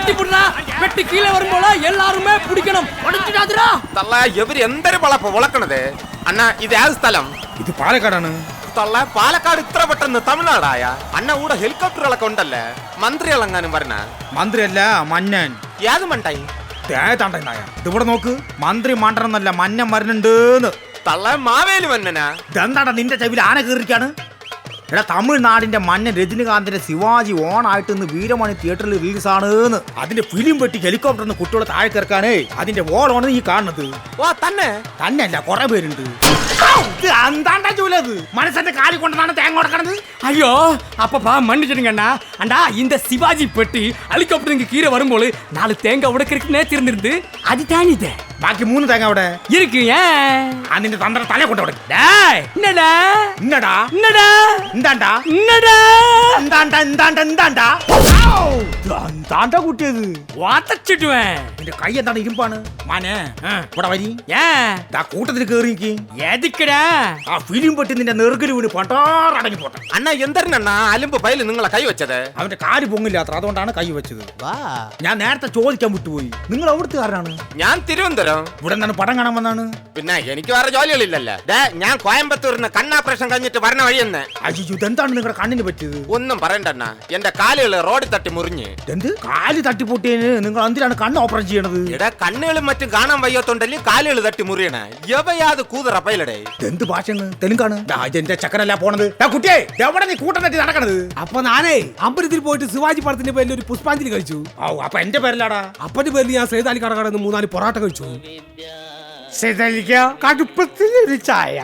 கட்டி புடுறா வெட்டி கீழே வரும்போல எல்லாருமே பிடிக்கணும் உடைச்சிடாதடா തള്ള ഇവര് എന്തൊരു വളപ്പ് വളക്കണത് അണ്ണാ ഇത് ഏത് സ്ഥലം ഇത് പാലക്കാടാണ് തള്ള പാലക്കാട് ഇത്ര പെട്ടെന്ന് തമിഴ്നാടായ അണ്ണ കൂടെ ഹെലികോപ്റ്ററുകളൊക്കെ ഉണ്ടല്ലേ മന്ത്രികളെങ്ങാനും വരണ മന്ത്രിയല്ല മന്നൻ ഏത് മണ്ടായി തേതാണ്ടായ ഇവിടെ നോക്ക് മന്ത്രി മണ്ടനെന്നല്ല മന്നൻ വരുന്നുണ്ട് തള്ള മാവേലി മന്നനാ ഇതെന്താടാ നിന്റെ ചെവിയിൽ ആന കയറിക്കാണ് എടാ തമിഴ്നാടിന്റെ മന്നൻ രജനികാന്തിന്റെ ശിവാജി ഓണായിട്ട് ഇന്ന് വീരമണി തിയേറ്ററിൽ റിലീസാണ് അതിന്റെ ഫിലിം വെട്ടി ഹെലികോപ്റ്ററിന് കുട്ടികളെ താഴെ കിറക്കാനേ അതിന്റെ ഓളാണ് ഈ കാണുന്നത് ഓ തന്നെ തന്നെയല്ല കുറെ പേരുണ്ട് എന്താണ്ടാ ചൂലത് മനസ്സിന്റെ കാലി കൊണ്ടാണ് തേങ്ങ കൊടുക്കണത് ஐயோ அப்பப்பா மன்னிச்சிடுங்கண்ணா அண்டா இந்த சிவாஜி பெட்டி ஹெலிகாப்டருக்கு கீழே வரும்போது 4 தேங்காய் உடைக்கிறதுக்கு நேர்த்திருந்திருந்து அது தானிதே ബാക്കി 3 തേങ്ങ അവിടെ இருக்கு ஏன் അതിന്റെ തന്ത്രം തലേ കൊണ്ടു டேய் என்னடா ഇന്നടാ என்னடா എന്താണ്ടാ என்னடா എന്താണ്ടാ എന്താണ്ടാ കുട്ടിയത് വാതച്ചിട്ടുവേൻ നിന്റെ കൈ എന്താണ് ഇരുമ്പാണ് മാനെ ഇവിടെ വരി ஏன் കൂട്ടത്തിൽ കേറിക്ക് எதுக்குடா ആ ഫിലിം പെട്ടി നിന്റെ നെറുകല് വീണ് പണ്ടാറടങ്ങി പോട്ടെ അണ്ണ എന്തരണ്ണ അലുമ്പ് പൈല് നിങ്ങളെ കൈ വെച്ചത് അവന്റെ കാല് പൊങ്ങില്ലാത്ര അതുകൊണ്ടാണ് കൈ വെച്ചത് ഞാൻ നേരത്തെ ചോദിക്കാൻ വിട്ടുപോയി നിങ്ങൾ എവിടുത്തെ കാരനാണ് ഞാൻ തിരുവനന്തപുരം ഇവിടെ എന്താണ് പടം കാണാൻ വന്നാണ് പിന്നെ എനിക്ക് വേറെ ജോലികളില്ലല്ലേ ഞാൻ കോയമ്പത്തൂരിന്ന് കണ്ണാപ്രേഷൻ കഴിഞ്ഞിട്ട് വരണ വഴിയെന്ന് അയ്യോ ഇതെന്താണ് നിങ്ങളുടെ കണ്ണിന് പറ്റിയത് ഒന്നും പറയണ്ടണ്ണ എന്റെ കാലുകള് റോഡിൽ തട്ടി മുറിഞ്ഞ് എന്ത് കാല് തട്ടിപ്പൊട്ടിയതിന് നിങ്ങൾ എന്തിനാണ് കണ്ണ് ഓപ്പറേഷൻ ചെയ്യണത് എടാ കണ്ണുകളും മറ്റും കാണാൻ വയ്യാത്തോണ്ടല്ലേ കാലുകൾ തട്ടി മുറിയണേ യവയാത് കൂതറ പൈലടേ എന്ത് ഭാഷയാണ് തെലുങ്കാണ് എന്റെ ചക്കനല്ല പോണത് കുട്ടിയെ എവിടെ നീ കൂട്ടം തട്ടി നടക്കണത് അപ്പൊ ഞാനേ അമ്പലത്തിൽ പോയിട്ട് ശിവാജി പടത്തിന്റെ പേരിൽ ഒരു പുഷ്പാഞ്ജലി കഴിച്ചു. അപ്പൊ എന്റെ പേരിലാടാ അപ്പന്റെ പേരിൽ ഞാൻ സേതാലി കടകടന്ന് 3-4 പൊറാട്ട കഴിച്ചു. കടുപ്പത്തിലൊരു ചായ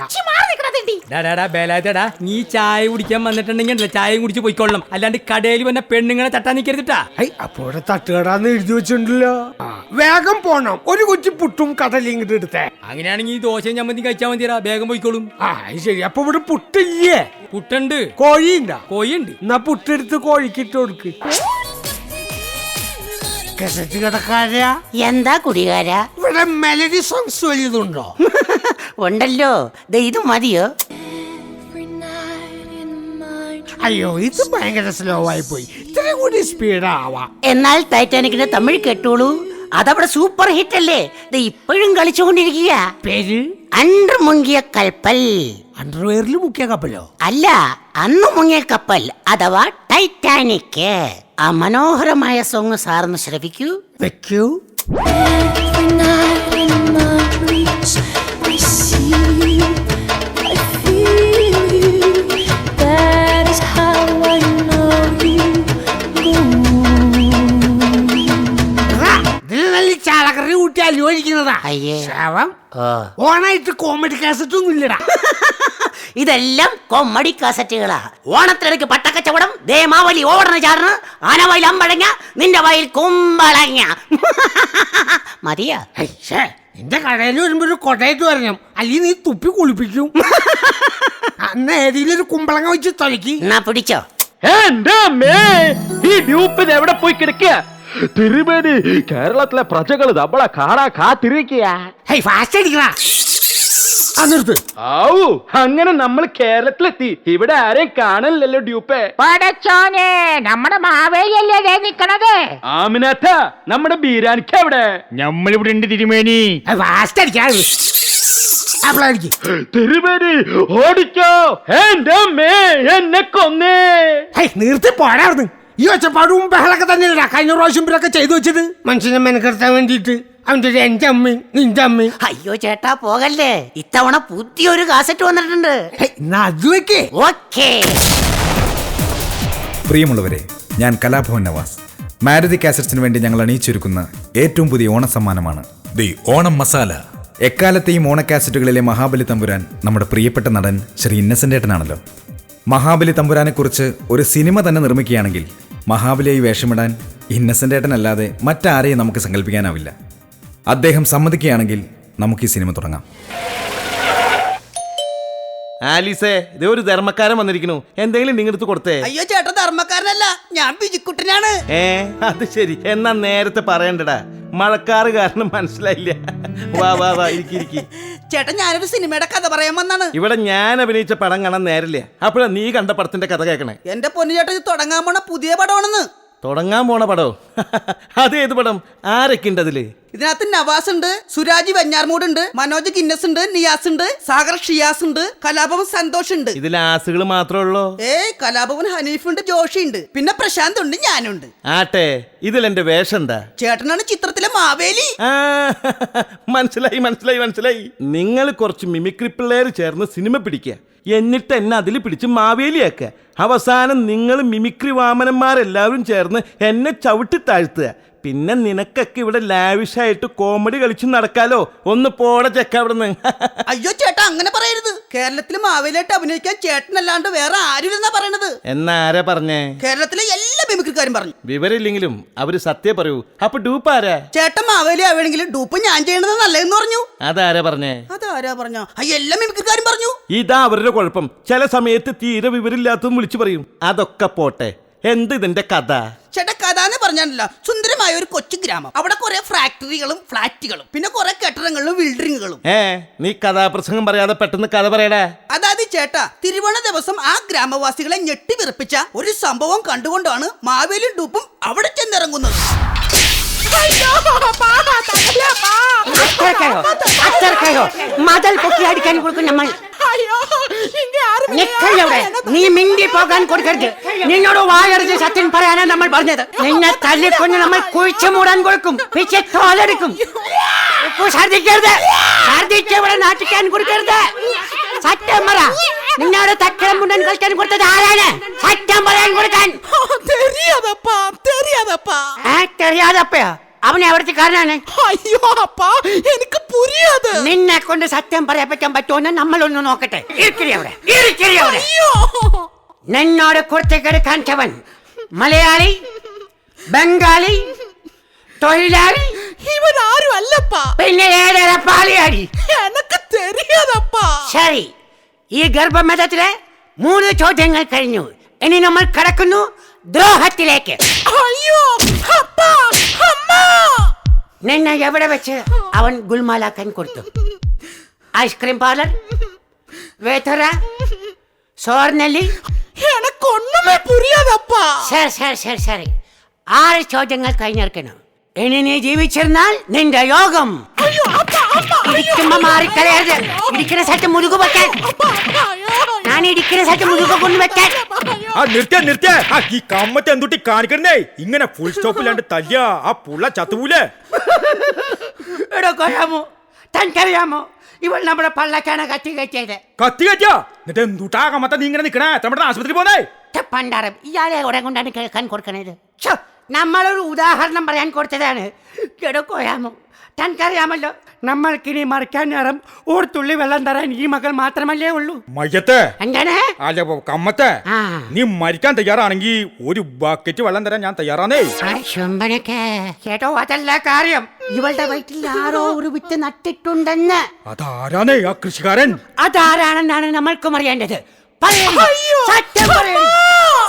ബേലാത്തേടാ നീ ചായ കുടിക്കാൻ വന്നിട്ടുണ്ടെങ്കിൽ ചായയും കുടിച്ച് പോയിക്കൊള്ളണം അല്ലാണ്ട് കടയിൽ വന്ന പെണ്ണുങ്ങളെ തട്ടാൻ നിൽക്കരുതിട്ടാ. അപ്പൊ ഇവിടെ തട്ടുകടാന്ന് എഴുതി വെച്ചിട്ടുണ്ടല്ലോ. വേഗം പോണം, ഒരു കുറ്റി പുട്ടും കടലും ഇങ്ങോട്ട് എടുത്തേ. അങ്ങനെയാണെങ്കിൽ ഈ ദോശയും ചമ്മന്തി കഴിച്ചാൽ മതിയാ, വേഗം പോയിക്കോളും. ശരി. അപ്പൊ ഇവിടെ പുട്ടില്ലേ? പുട്ടുണ്ട്. കോഴിയുണ്ടാ? കോഴിയുണ്ട്. എന്നാ പുട്ടെടുത്ത് കോഴിക്ക് ഇട്ട് കൊടുക്ക്. കസറ്റ് കടക്കാരാ? എന്താ കുടികാരാ? ഇവിടെ മെലഡി സോങ്സ് വലുതുണ്ടോ? ഉണ്ടല്ലോ, ഇത് മതിയോ? അയ്യോ, ഇത് ഭയങ്കര സ്ലോ ആയി പോയി. ഇത്ര കൂടി സ്പീഡ് ആവാം. എന്നാൽ ടൈറ്റാനിക്കിന്റെ തമിഴ് കേട്ടോളൂ, അതവിടെ സൂപ്പർ ഹിറ്റ് അല്ലേ? ഇപ്പോഴും കളിച്ചുകൊണ്ടിരിക്കുക. പേര് അണ്ടർ മുങ്ങിയ കപ്പൽ. അണ്ടർവെയറിൽ മുക്കിയ കപ്പലോ? അല്ല, അന്ന് മുങ്ങിയ കപ്പൽ അഥവാ ടൈറ്റാനിക്. ആ മനോഹരമായ സോങ് സാറൊന്ന് ശ്രവിക്കൂ. വെക്കൂ. ചാളക്കറി കൂട്ടി അലുവഴിക്കുന്നതാ. ശവം. ഓണായിട്ട് കോമഡി കാസറ്റ് ഒന്നും ഇല്ലടാ. ഇതെല്ലാം കൊമ്മടി കാസറ്റുകളാ. ഓണത്തിനിടയ്ക്ക് പട്ടക്കച്ചവടം, ദേമാവലി ഓടണ ചാറിന്, ആനവായിൽ അമ്പഴങ്ങ, നിന്റെ വായിൽ കുമ്പളങ്ങ. മതിയാ? എന്റെ കടയിൽ വരുമ്പോ ഒരു കൊടയിട്ട് വരണം, അല്ലെങ്കിൽ നീ തുപ്പി കുളിപ്പിക്കും. അന്ന് ഏതെങ്കിലും ഒരു കുമ്പളങ്ങ വെച്ച് തൊലക്കി. എന്നാ പിടിച്ചോ. എന്റെ അമ്മേ, ഈ ഡ്യൂപ്പിന് എവിടെ പോയി കിടക്കുക? തിരുമേനി, കേരളത്തിലെ പ്രജകൾ നമ്മളെ കാണാൻ കാത്തിരിക്കുക. അങ്ങനെ നമ്മൾ കേരളത്തിലെത്തി. ഇവിടെ ആരെയും കാണലില്ലല്ലോ ഡ്യൂപ്പേ. പടച്ചോനെ, നമ്മുടെ മാവേലിയല്ലേ നിക്കണത്? ആമിനാഥ, നമ്മുടെ ബീരാനിക്ക എവിടെ? നമ്മളിവിടെ ഉണ്ട് തിരുമേനി. തിരുമേനി ഓടിക്കോ. എന്റെ അമ്മേ, എന്നെ കൊന്നേ. നിർത്തി പോരായിരുന്നു. ഈ ഒച്ചപ്പാടും ബഹളൊക്കെ തന്നെയല്ല കഴിഞ്ഞ പ്രാവശ്യം ഇവരൊക്കെ ചെയ്തു വെച്ചത്. മനുഷ്യനെ മെനക്കെടുത്താൻ വേണ്ടിയിട്ട് അവന്റെ ഒരു എന്റെ അമ്മയും നിന്റെ അമ്മയും. അയ്യോ ചേട്ടാ, പോകല്ലേ. ഇത്തവണ പുതിയൊരു കാസറ്റ് വന്നിട്ടുണ്ട്. അത് വെക്കേ. ഓക്കേ. പ്രിയമുള്ളവരെ, ഞാൻ കലാഭവൻ നവാസ്. മാരുതി കാസറ്റ്സിന് വേണ്ടി ഞങ്ങൾ അണിയിച്ചൊരുക്കുന്ന ഏറ്റവും പുതിയ ഓണസമ്മാനമാണ് ദി ഓണം മസാല. എക്കാലത്തെയും ഓണ കാസറ്റുകളിലെ മഹാബലി തമ്പുരാൻ നമ്മുടെ പ്രിയപ്പെട്ട നടൻ ശ്രീ ഇന്നസെന്റ് ഏട്ടനാണല്ലോ. മഹാബലി തമ്പുരാനെ കുറിച്ച് ഒരു സിനിമ തന്നെ നിർമ്മിക്കുകയാണെങ്കിൽ മഹാബലിയായി വേഷമിടാൻ ഇന്നസെന്റ് ഏട്ടനല്ലാതെ മറ്റാരെയും നമുക്ക് സങ്കല്പിക്കാനാവില്ല. അദ്ദേഹം സമ്മതിക്കുകയാണെങ്കിൽ നമുക്ക് ഈ സിനിമ തുടങ്ങാം. ആലീസേ, ഇതേ ഒരു ധർമ്മക്കാരൻ വന്നിരിക്കുന്നു. എന്തെങ്കിലും നിങ്ങടുത്ത് കൊടുത്തേ. അയ്യോ ചേട്ടൻ ധർമ്മക്കാരനല്ല, ഞാൻ ബിജിക്കുട്ടനാണ്. അത് ശരി. എന്നാ നേരത്തെ പറയണ്ടടാ, മഴക്കാറ് കാരണം മനസ്സിലായില്ല. വാ വാ വാ, ഇരിക്കി. ചേട്ടൻ, ഞാനൊരു സിനിമയുടെ കഥ പറയാൻ വന്നാണ്. ഇവിടെ ഞാൻ അഭിനയിച്ച പടം കാണാൻ നേരില്ല. അപ്പോഴാ നീ കണ്ട പടത്തിന്റെ കഥ കേൾക്കണേ. എന്റെ പൊന്നു ചേട്ടൻ, ഇത് തുടങ്ങാൻ പോണ പുതിയ പടമാണെന്ന്. തുടങ്ങാൻ പോണ പടോ അതേത് പടം? ആരൊക്കെ ഉണ്ട് അതില്? ഇതിനകത്ത് നവാസ് ഉണ്ട്, സുരാജ് വെഞ്ഞാർമൂട് ഉണ്ട്, മനോജ് ഗിന്നസ് ഉണ്ട്, നിയാസ് ഉണ്ട്, സാഗർ ഷിയാസ് ഉണ്ട്, കലാഭവൻ സന്തോഷ് ഉണ്ട്. ഇതിൽ ആസുകൾ മാത്രമേ ഉള്ളൂ? കലാഭവൻ ഹനീഫ് ഉണ്ട്, ജോഷി ഉണ്ട്, പിന്നെ പ്രശാന്ത് ഉണ്ട്, ഞാനുണ്ട്. ആട്ടെ, ഇതിൽ എന്റെ വേഷം എന്താ? ചേട്ടനാണ് ചിത്രത്തിലെ മാവേലി. മനസ്സിലായി മനസ്സിലായി മനസ്സിലായി. നിങ്ങൾ കുറച്ച് മിമിക്രി പിള്ളേർ ചേർന്ന് സിനിമ പിടിക്കുക, എന്നിട്ട് എന്നെ അതിൽ പിടിച്ച് മാവേലിയാക്കുക. അവസാനം നിങ്ങൾ മിമിക്രി വാമനന്മാരെല്ലാവരും ചേർന്ന് എന്നെ ചവിട്ടി താഴ്ത്തുക. പിന്നെ നിനക്കൊക്കെ ഇവിടെ ലാവിഷായിട്ട് കോമഡി കളിച്ച് നടക്കാലോ. ഒന്ന് പോടെ ചെക്ക അവിടുന്ന്. അയ്യോ ചേട്ടാ, അങ്ങനെ പറയരുത്. കേരളത്തിലെ മാവേലിയായിട്ട് അഭിനയിക്കാൻ ചേട്ടനല്ലാണ്ട് വേറെ ആരുമില്ലെന്നാ പറയണത്. എന്നാ ആരാ പറഞ്ഞേ? കേരളത്തിലെ എല്ലാ മിമിക്രിക്കാരും പറഞ്ഞു. വിവരമില്ലെങ്കിലും അവര് സത്യം പറയൂ. അപ്പൊ ഡൂപ്പ് ആരാ? ചേട്ടൻ മാവേലി ആവേണെങ്കിൽ ഡൂപ്പ് ഞാൻ ചെയ്യണത് നല്ലതെന്ന് പറഞ്ഞു. അതാരാ പറഞ്ഞേ? അതാരാ പറഞ്ഞോ? എല്ലാ മിമിക്രിക്കാരും പറഞ്ഞു. ഇതാ അവരുടെ കുഴപ്പം. ചില സമയത്ത് തീരെ വിവരമില്ലാത്തതും വിളിച്ചു പറയും. അതൊക്കെ പോട്ടെ, എന്ത് ഇതിന്റെ കഥ? ചേട്ടാ, കഥ എന്ന് പറഞ്ഞാലല്ല, സുന്ദരമായ ഒരു കൊച്ചു ഗ്രാമം. അവിടെ കുറെ ഫാക്ടറികളും ഫ്ലാറ്റുകളും പിന്നെ കുറെ കെട്ടിടങ്ങളും ബിൽഡിങ്ങുകളും. നീ കഥാപ്രസംഗം പറയാതെ പെട്ടെന്ന് കഥ പറയടാ. അതായത് ചേട്ടാ, തിരുവോണ ദിവസം ആ ഗ്രാമവാസികളെ ഞെട്ടി വിറപ്പിച്ച ഒരു സംഭവം കണ്ടുകൊണ്ടാണ് മാവേലിയും ഡൂപ്പും അവിടെ ചെന്നിറങ്ങുന്നത്. മതൽ പൊക്കി അടിക്കാൻ കൊടുക്കും നമ്മൾ. നീ മിണ്ടി പോകാൻ കൊടുക്കരുത്. നിന്നോട് വായറിച്ച് സത്യം പറയാനാ നമ്മൾ പറഞ്ഞത്. നിന്നെ തല്ലിക്കൊണ്ട് നമ്മൾ കുഴിച്ചു മൂടാൻ കൊടുക്കും, പിച്ചെ തോലെടുക്കും. ഛർദിക്കരുത്, ഛർദിച്ചവിടെ നാട്ടിക്കാൻ കൊടുക്കരുത്. സത്യം പറ, നിന്നോട് തക്കളം മുണ്ടൻ കളിക്കാൻ കൊടുത്തത് ആരാണ്? സത്യം പറയാൻ കൊടുക്കാൻ. തെറിയാതപ്പയാ അവനെ അവിടുത്തെ കാരനാണ്. അയ്യോ അപ്പാ, എനിക്ക് പുരിയാതെ. നിന്നെ കൊണ്ട് സത്യം പറയാൻ പറ്റാൻ പറ്റുമെന്ന് നമ്മളൊന്ന് നോക്കട്ടെ. നിന്നോട് കുർത്തിക്കേട് കാണിച്ചവൻ മലയാളി, ബംഗാളി, തൊഴിലാളി, ഇവൻ ആരും അല്ലപ്പാ. പിന്നെ ഏഴര പാളിയാടി. എനക്ക് തെരിയാതപ്പാ. ശരി, ഈ ഗർഭമതത്തിലെ 3 ചോദ്യങ്ങൾ കഴിഞ്ഞു. ഇനി നമ്മൾ കടക്കുന്നു ദ്രോഹത്തിലേക്ക്. അയ്യോ അപ്പാ, അമ്മ. നിന്നെ എവിടെ വെച്ച് അവൻ ഗുൽമാലാക്കാൻ കൊടുത്തു? ഐസ്ക്രീം പാർലർ, വേത്തറ, സോർനെല്ലി? എനക്കൊന്നുമേ പുരിയാതപ്പാ. ശരി 6 ചോദ്യങ്ങൾ കഴിഞ്ഞിരിക്കണം. ഇനി നീ ജീവിച്ചിരുന്നാൽ നിന്റെ യോഗം. ഇരിക്കുമ്പോ മാറിക്കളയരുത്. ഇരിക്കുന്ന സ്ഥലത്ത് മുരുകു വെക്കാൻ. ഞാൻ ഇരിക്കുന്ന സ്ഥലത്ത് മുരുക കൊണ്ടുവെക്കാൻ. നിർത്തിയ ഈ കമ്മത്തെ എന്തുട്ടി കാണിക്കണേ? ഇങ്ങനെ ഫുൾ സ്റ്റോപ്പില്ലാണ്ട് തല്ലിയ ആ പുള്ള ചത്തുപൂലേ. എടോ കൊല്ലാമോ, തനിക്കറിയാമോ ഇവൾ നമ്മുടെ പള്ളക്കാണ് കത്തി കയറ്റിയത്? കത്തി കയറ്റിയാ? എന്നിട്ട് എന്തുട്ടാ കമ്മത്ത നീ ഇങ്ങനെ നിക്കണേ? നമ്മുടെ ആശുപത്രി പോന്നേ പണ്ടാരം. ഇയാളെ ഉടൻ കൊണ്ടാണ് കേൾക്കാൻ കൊടുക്കണത്. നമ്മളൊരു ഉദാഹരണം പറയാൻ കൊടുത്തതാണ്. എടോ കൊല്ലാമോ, തനിക്കറിയാമല്ലോ നമ്മൾക്കിനി മറിക്കാൻ നേരം ഒരു തുള്ളി വെള്ളം തരാൻ ഈ മകൾ മാത്രമല്ലേ ഉള്ളൂ. മയ്യത്തെ എന്താണ്? അല്ല കമ്മത്തെ, നീ മരിക്കാൻ തയ്യാറാണെങ്കിൽ ഒരു ബക്കറ്റ് വെള്ളം തരാൻ ഞാൻ തയ്യാറാണേ. കേട്ടോ, അതല്ല കാര്യം. ഇവളുടെ വയറ്റിൽ ആരോ ഒരു വിത്ത് നട്ടിട്ടുണ്ടെന്ന്. അതാരാണേ ആ കൃഷിക്കാരൻ? അതാരാണെന്നാണ് നമ്മൾക്കും അറിയേണ്ടത്.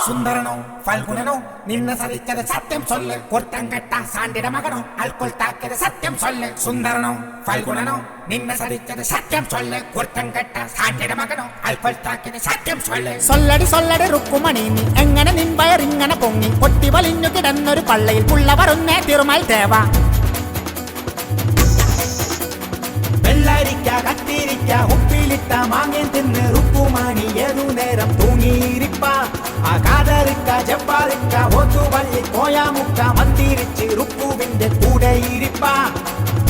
സുന്ദരനോ ഫൽഗുണനോ നിന്നെ സതിച്ചത് സത്യം ചൊല്ല്. കുർത്തം കെട്ട സാണ്ടിയുടെ മകനോ അൽക്കുൽ താക്കിയത് സത്യം ചൊല്ല്. സുന്ദരനോ ഫൽഗുണനോ നിന്നെ സതിച്ചത് സത്യം ചൊല്ല്. കുർത്തം കെട്ട സാണ്ടിയുടെ മകനോ അൽക്കുൽ താക്കിയത് സത്യം ചൊല്ല്. സൊല്ലടി റുക്കുമണി, നീ എങ്ങനെ നിൻ വയറിങ്ങനെ പൊങ്ങി പൊട്ടി വലിഞ്ഞു കിടന്നൊരു പള്ളയിൽ പുള്ളവരൊന്നേ തിരുമൽ ദേവ. വെള്ളരിക്ക കത്തിരിക്ക ഉപ്പിലിട്ട മാങ്ങൻ തിന്ന് റുക്കുമാണി ഏതു നേരം തൂങ്ങിയിരിപ്പ. ആ കാതറിക്ക ജപ്പാറിക്ക ഒത്തുവള്ളി കോയാമുക്ക മന്തിരിച്ച് റുക്കുവിന്റെ കൂടെ ഇരിപ്പ.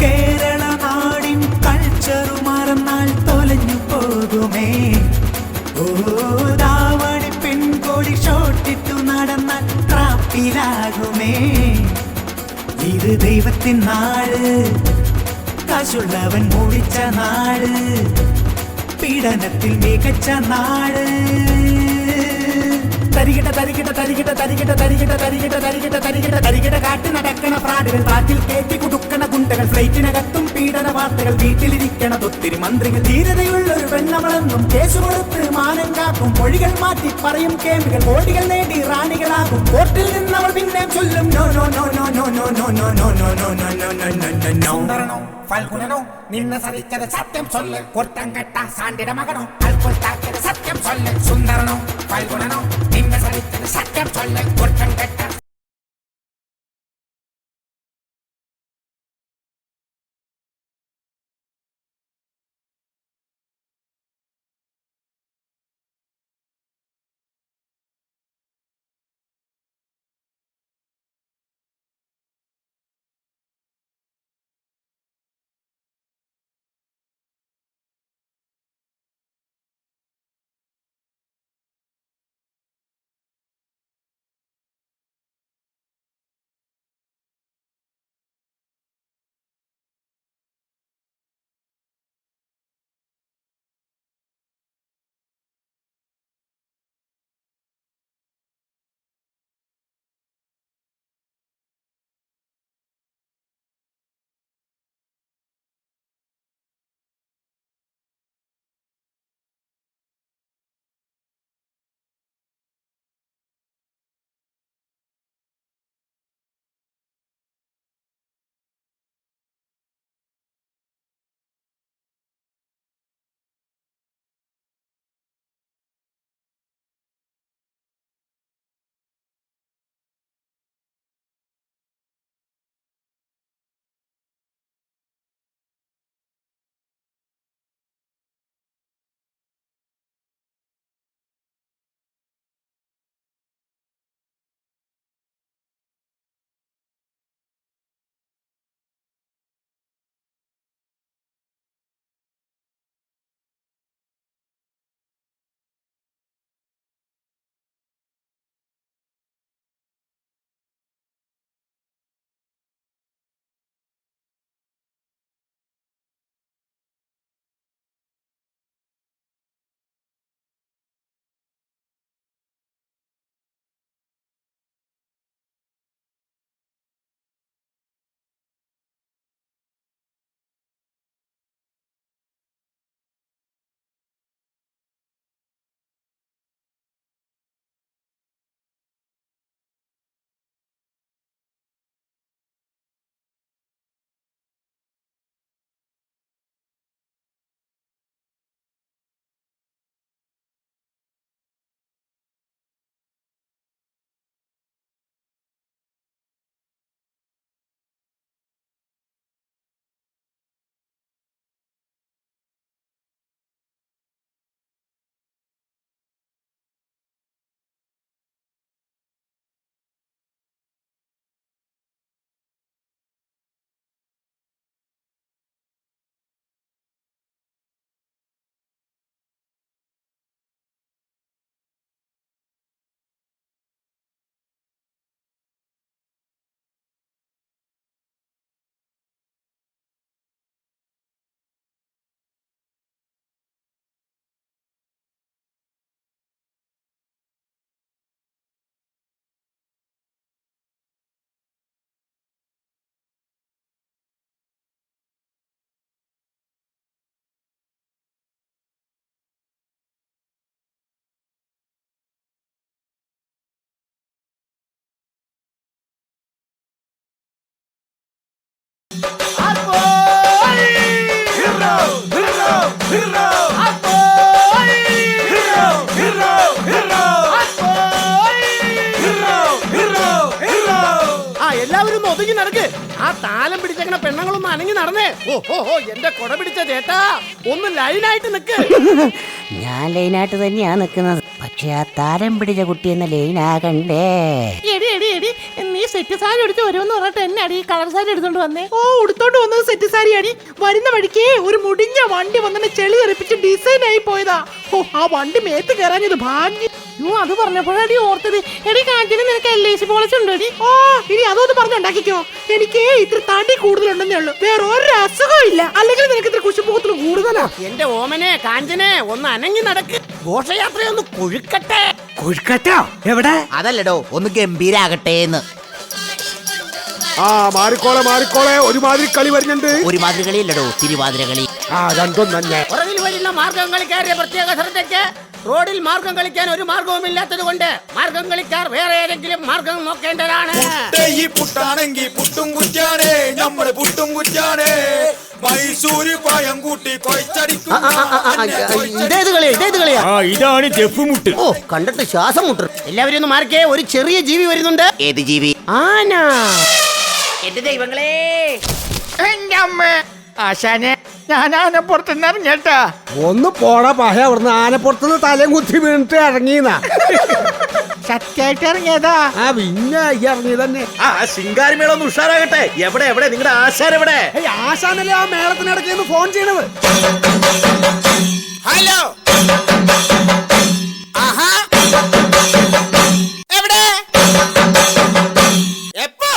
കേരള നാടിൻ കൾച്ചറു മറന്നാൽ തൊലഞ്ഞു പോകുമേ. ഓ ദാവണി പെൺകൊടി ഷോട്ടിട്ടു നടന്നാൽ ട്രാപ്പിലാകുമേ. ഇത് ദൈവത്തിൻ നാട്, കാശുള്ളവൻ മുഴിച്ച നാട്, പീഡനത്തിൽ മികച്ച നാട്. തരികിട കാട്ടി നടക്കണ ഫ്രാഡുകൾ, കാറ്റിൽ കേറ്റി കുടുക്കണ ഗുണ്ടകൾ, ഫ്ലൈറ്റിനകത്തും പീഡന വാർത്തകൾ, വീട്ടിലിരിക്കണ ഒത്തിരി മന്ത്രികൾ. ധീരതയുള്ളൊരു പെണ്ണവളെന്നും കേസ് കൊടുത്ത് മാനം കാക്കും. മൊഴികൾ മാറ്റി പറയും കേമികൾ, കോടികൾ നേടി റാണികളാകും. കോർട്ടിൽ നിന്നവൾ പിന്നെ ചൊല്ലും no no no no no no no no no no no no no no no no. സുന്ദരനോ ഫൽഗുണനോ നിന്നെ സതിച്ചത് സത്യം ചൊല്ല്. കുർത്തം കെട്ട സാണ്ടിയുടെ മകനോ അൽക്കുൽ താക്കിയത് സത്യം ചൊല്ല്. സുന്ദരനോ ഫൽഗുണനോ നിന്നെ സതിച്ചത് സത്യം ചൊല്ല്. കുർത്തം കെട്ട നിക്ക്. ആ താലം പിടിച്ചങ്ങനെ പെണ്ണുങ്ങളൊന്നും അനങ്ങി നടന്നേ. ഓ എന്റെ കൊട പിടിച്ച ചേട്ടാ, ഒന്ന് ലൈനായിട്ട് നിക്ക്. ഞാൻ ലൈനായിട്ട് തന്നെയാ നിൽക്കുന്നത്. പക്ഷെ ആ താരം പിടിച്ച കുട്ടി എന്ന ലൈനാകണ്ടേ. എടി എടി എടി, നീ സെറ്റ് സാരി എടുത്ത് വരുമെന്ന് പറഞ്ഞിട്ട് എന്നെ അടി കളർ സാരി എടുത്തോണ്ട് വന്നേ. ഓ, എടുത്തോണ്ട് വന്നത് സെറ്റ് സാരി അടി. വരുന്ന വഴിക്ക് ഒരു മുടിഞ്ഞ വണ്ടി വന്നിട്ട് ചെളി തെറിപ്പിച്ച് ഡിസൈൻ ആയി പോയതാ. ഓ, ആ വണ്ടി മേത്ത് കയറാഞ്ഞത് ഭാഗ്യം. അത് പറഞ്ഞപ്പോഴടി ഓർത്തത്. എടി കാഞ്ചന, നിനക്ക് LIC പോളിസി ഉണ്ടോ? ഓ, ഇനി അതൊന്ന് പറഞ്ഞുണ്ടാക്കിക്കോ. എനിക്ക് ഇത്ര തടി കൂടുതലുണ്ടെന്നേ ഉള്ളൂ, വേറെ ഒരു അസുഖം ഇല്ല. അല്ലെങ്കിൽ നിനക്ക് ഇത്ര കുശുമുഖത്തിൽ കൂടുതലാ. എന്റെ ഓമനെ കാഞ്ചനെ, ഒന്ന് അനങ്ങി നടക്ക്. ഘോഷയാത്രയൊന്ന് കൊഴുക്കട്ടെ. കൊഴുക്കട്ടോ? എവിടെ? അതല്ലടോ, ഒന്ന് ഗംഭീരാകട്ടെ എന്ന്. മാറിക്കോളെ ഒരുമാതിരി കളി വരുന്നുണ്ട്. ഒരുമാതിരി കളിയല്ലടോ, തിരുവാതിര കളി. രണ്ടും തന്നെ. പുറകിൽ വരുന്ന മാർഗം കളിക്കാരുടെ പ്രത്യേക ശ്രദ്ധയ്ക്ക്. റോഡിൽ മാർഗം കളിക്കാൻ ഒരു മാർഗവും ഇല്ലാത്തത് കൊണ്ട് മാർഗം കളിക്കാർ വേറെ ഏതെങ്കിലും മാർഗം നോക്കേണ്ടതാണ്. ഈ പുട്ടാണെങ്കി പുട്ടും കുറ്റാണ്, നമ്മുടെ പുട്ടും കുറ്റാണ്. മൈസൂര് പഴം കൂട്ടി കൊയ്ച്ചടിക്കും. ഇതേത് കളിയാ? ഇതാണ് ജെഫ് മുട്ട്. ഓ, കണ്ടിട്ട് ശ്വാസം മുട്ടും. എല്ലാവരും ഒന്ന് മാർക്കേ, ഒരു ചെറിയ ജീവി വരുന്നുണ്ട്. ഏത് ജീവി? ആന. എന്റെ ദൈവങ്ങളെ, എന്റെ അമ്മ. ആശാനെ, ഞാൻ ആനപ്പുറത്തുനിന്ന് ഇറങ്ങിട്ടാ. ഒന്ന് പോടാ പഹ, അവിടുന്ന് ആനപ്പുറത്തുനിന്ന് തലയും കുത്തി വീണിട്ട് ഇറങ്ങിയെന്നാ. സത്യായിട്ട് ഇറങ്ങിയതാ. പിന്നെ ഇറങ്ങി തന്നെ. ശിങ്കാരി മേളം ഒന്ന് ഉഷാറാകട്ടെ. എവിടെ നിങ്ങളുടെ ആശാൻ എവിടെ? ആശാനല്ലേ ആ മേളത്തിനിടയ്ക്ക് ഫോൺ ചെയ്യണത്. ഹലോ, ആഹാ, എവിടെ? എപ്പോ?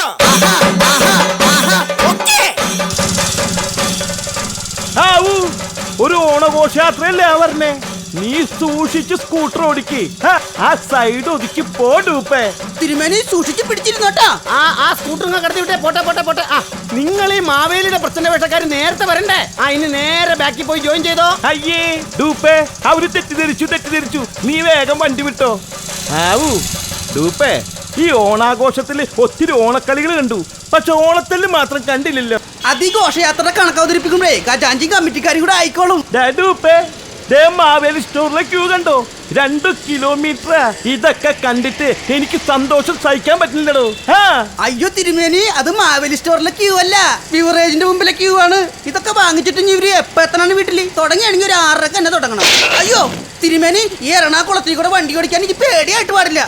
ഒരു ഓണഘോഷയാത്രയല്ലേ പറഞ്ഞേ? നീ സൂക്ഷിച്ച് സ്കൂട്ടർ ഓടിക്ക്. ആ സൈഡ് ഒതുക്കി പോ ഡൂപ്പേ. തിരുമേനി സൂക്ഷിച്ച് പിടിച്ചിരുന്നോട്ടാ. ആ സ്കൂട്ടർ കടത്തി വിട്ടേ. പോട്ടെ. നിങ്ങൾ ഈ മാവേലിയുടെ പ്രശ്ന വേഷക്കാർ നേരത്തെ വരണ്ടേ? ഇനി നേരെ ബാക്കിൽ പോയി ജോയിൻ ചെയ്തോ. അയ്യേ ഡൂപ്പേ, അവര് തെറ്റിദ്ധരിച്ചു. നീ വേഗം വണ്ടി വിട്ടോ. ഡൂപ്പേ, ഈ ഓണാഘോഷത്തില് ഒത്തിരി ഓണക്കളികൾ കണ്ടു, പക്ഷെ ഓണത്തല്ല് മാത്രം കണ്ടില്ലല്ലോ. ഘോഷയാത്ര കണക്ക് അവതരിപ്പിക്കുമ്പോഴേ ഖജാൻജി കമ്മിറ്റിക്കാരും കൂടെ ആയിക്കോളും. ഡൂപ്പേ, മാവേലി സ്റ്റോറിലെ ക്യൂ കണ്ടോ? 2 കിലോമീറ്റർ. ഇതൊക്കെ കണ്ടിട്ട് എനിക്ക് സന്തോഷം സഹിക്കാൻ പറ്റില്ലടോ. അയ്യോ തിരുമേനി, അത് മാവേലി സ്റ്റോറിലെ ക്യൂ അല്ല, ബിവറേജിന്റെ മുമ്പിലെ ക്യൂ ആണ്. ഇതൊക്കെ വാങ്ങിച്ചിട്ട് ഇവര് എപ്പോ എത്തണാണ് വീട്ടില്? തുടങ്ങിയാണെങ്കിൽ ഒരു 6:30 തന്നെ തുടങ്ങണം. അയ്യോ തിരുമേനി, ഈ എറണാകുളത്തിൽ കൂടെ വണ്ടി ഓടിക്കാൻ എനിക്ക് പേടിയായിട്ട് പാടില്ല.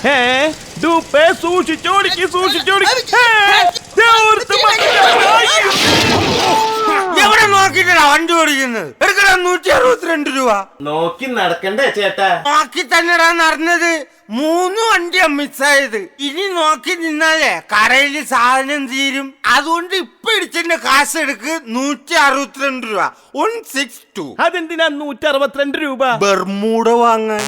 എവിടെ നോക്കിട്ടാ വണ്ടി ഓടിക്കുന്നത്? എടുക്കടാ 162 രൂപ. നോക്കി നടക്കണ്ടേ ചേട്ടാ? നോക്കി തന്നെടാ നടന്നത്. 3 വണ്ടിയാ മിസ്സായത്. ഇനി നോക്കി നിന്നാലേ കടയില് സാധനം തീരും. അതുകൊണ്ട് ഇപ്പൊ ഇടിച്ചതിന്റെ കാശ് എടുക്ക്. 162 രൂപ. 162. അതെന്തിനാ 162 രൂപ? ബർമൂഡ വാങ്ങാൻ.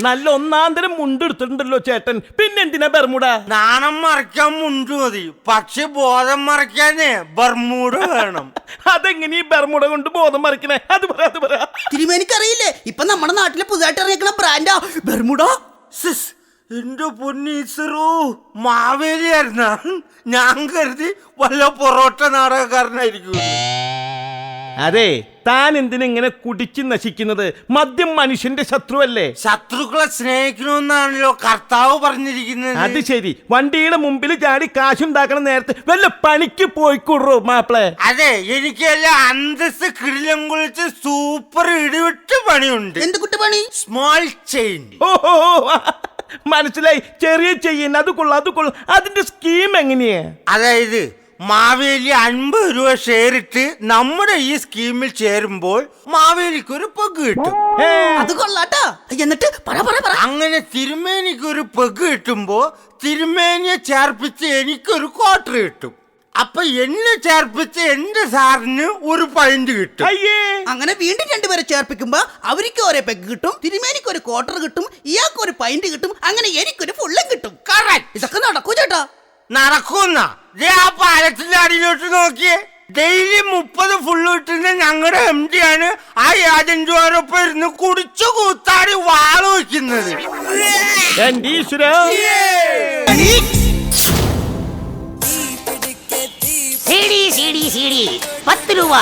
നല്ല ഒന്നാന്തരം മുണ്ടെടുത്തിട്ടുണ്ടല്ലോ ചേട്ടൻ, പിന്നെന്തിനാ ബർമുട? നാണം മറയ്ക്കാൻ മുണ്ട് മതി, പക്ഷെ ബോധം മറയ്ക്കാനേ ബർമൂഡ വേണം. അതെങ്ങനെ ഈ ബർമുട കൊണ്ട് ബോധം മറിക്കണേ? അത് പറ. തിരുമേനിക്കറിയില്ലേ, ഇപ്പൊ നമ്മുടെ നാട്ടിലെ പുതുതായിട്ട് ഇറങ്ങിക്കുന്ന ബ്രാൻഡാ ബർമുഡ. എന്റെ പൊന്നീസറോ, മാവേലിയായിരുന്ന ഞാൻ കരുതി വല്ല പൊറോട്ട നാടകക്കാരനായിരിക്കും. അതെ, താൻ എന്തിനെങ്ങനെ കുടിച്ച് നശിക്കുന്നത്? മദ്യം മനുഷ്യന്റെ ശത്രുവല്ലേ? ശത്രുക്കളെ സ്നേഹിക്കണമെന്നാണല്ലോ കർത്താവ് പറഞ്ഞിരിക്കുന്നത്. അത് ശരി, വണ്ടിയുടെ മുമ്പിൽ ചാടി കാശുണ്ടാക്കണ നേരത്തെ വല്ല പണിക്ക് പോയിക്കൂടോ മാപ്പിളെ? അതെ, എനിക്ക് എല്ലാ അന്തസ് കിടിലം കുളിച്ച് സൂപ്പർ ഇടിവിട്ട് പണിയുണ്ട്. എന്ത് കുട്ടപ്പണി? Small chain. ഓഹോ, മനസ്സിലായി, ചെറിയ ചെയിൻ. അത് കൊള്ളാം. അതിന്റെ സ്കീം എങ്ങനെയാ? അതായത് മാവേലി 50 രൂപ ഷെയർ ഇട്ട് നമ്മുടെ ഈ സ്കീമിൽ ചേരുമ്പോൾ മാവേലിക്ക് ഒരു പെഗ് കിട്ടും. അത് കൊള്ളാട്ടാ. എന്നിട്ട് പറ. അങ്ങനെ തിരുമേനിക്ക് ഒരു പെഗ് കിട്ടുമ്പോ തിരുമേനിയെ ചേർപ്പിച്ച് എനിക്കൊരു ക്വാർട്ടർ കിട്ടും. അപ്പൊ എന്നെ ചേർപ്പിച്ച് എന്റെ സാറിന് ഒരു പൈന്റ് കിട്ടും. അങ്ങനെ വീണ്ടും 2 പേരെ ചേർപ്പിക്കുമ്പോ അവർക്ക് ഒരേ പെഗ് കിട്ടും, തിരുമേനിക്ക് ഒരു ക്വാർട്ടർ കിട്ടും, ഇയാൾക്ക് ഒരു പൈന്റ് കിട്ടും, അങ്ങനെ എനിക്കൊരു ഫുള്ളും കിട്ടും. ഇതൊക്കെ നടക്കൂ ചേട്ടാ? നടക്കുന്ന ആ പാലത്തിന്റെ അടിയിലോട്ട് നോക്കിയേ. ഡെയിലി 30 ഫുള്ള് കിട്ടുന്ന ഞങ്ങളുടെ MD ആണ് ആ ഏജന്റുമാരൊപ്പം ഇരുന്ന് കുടിച്ചു കൂത്താടി വാള് വയ്ക്കുന്നത്. എന്റെ ഈശ്വരാ. CD 10 രൂപ.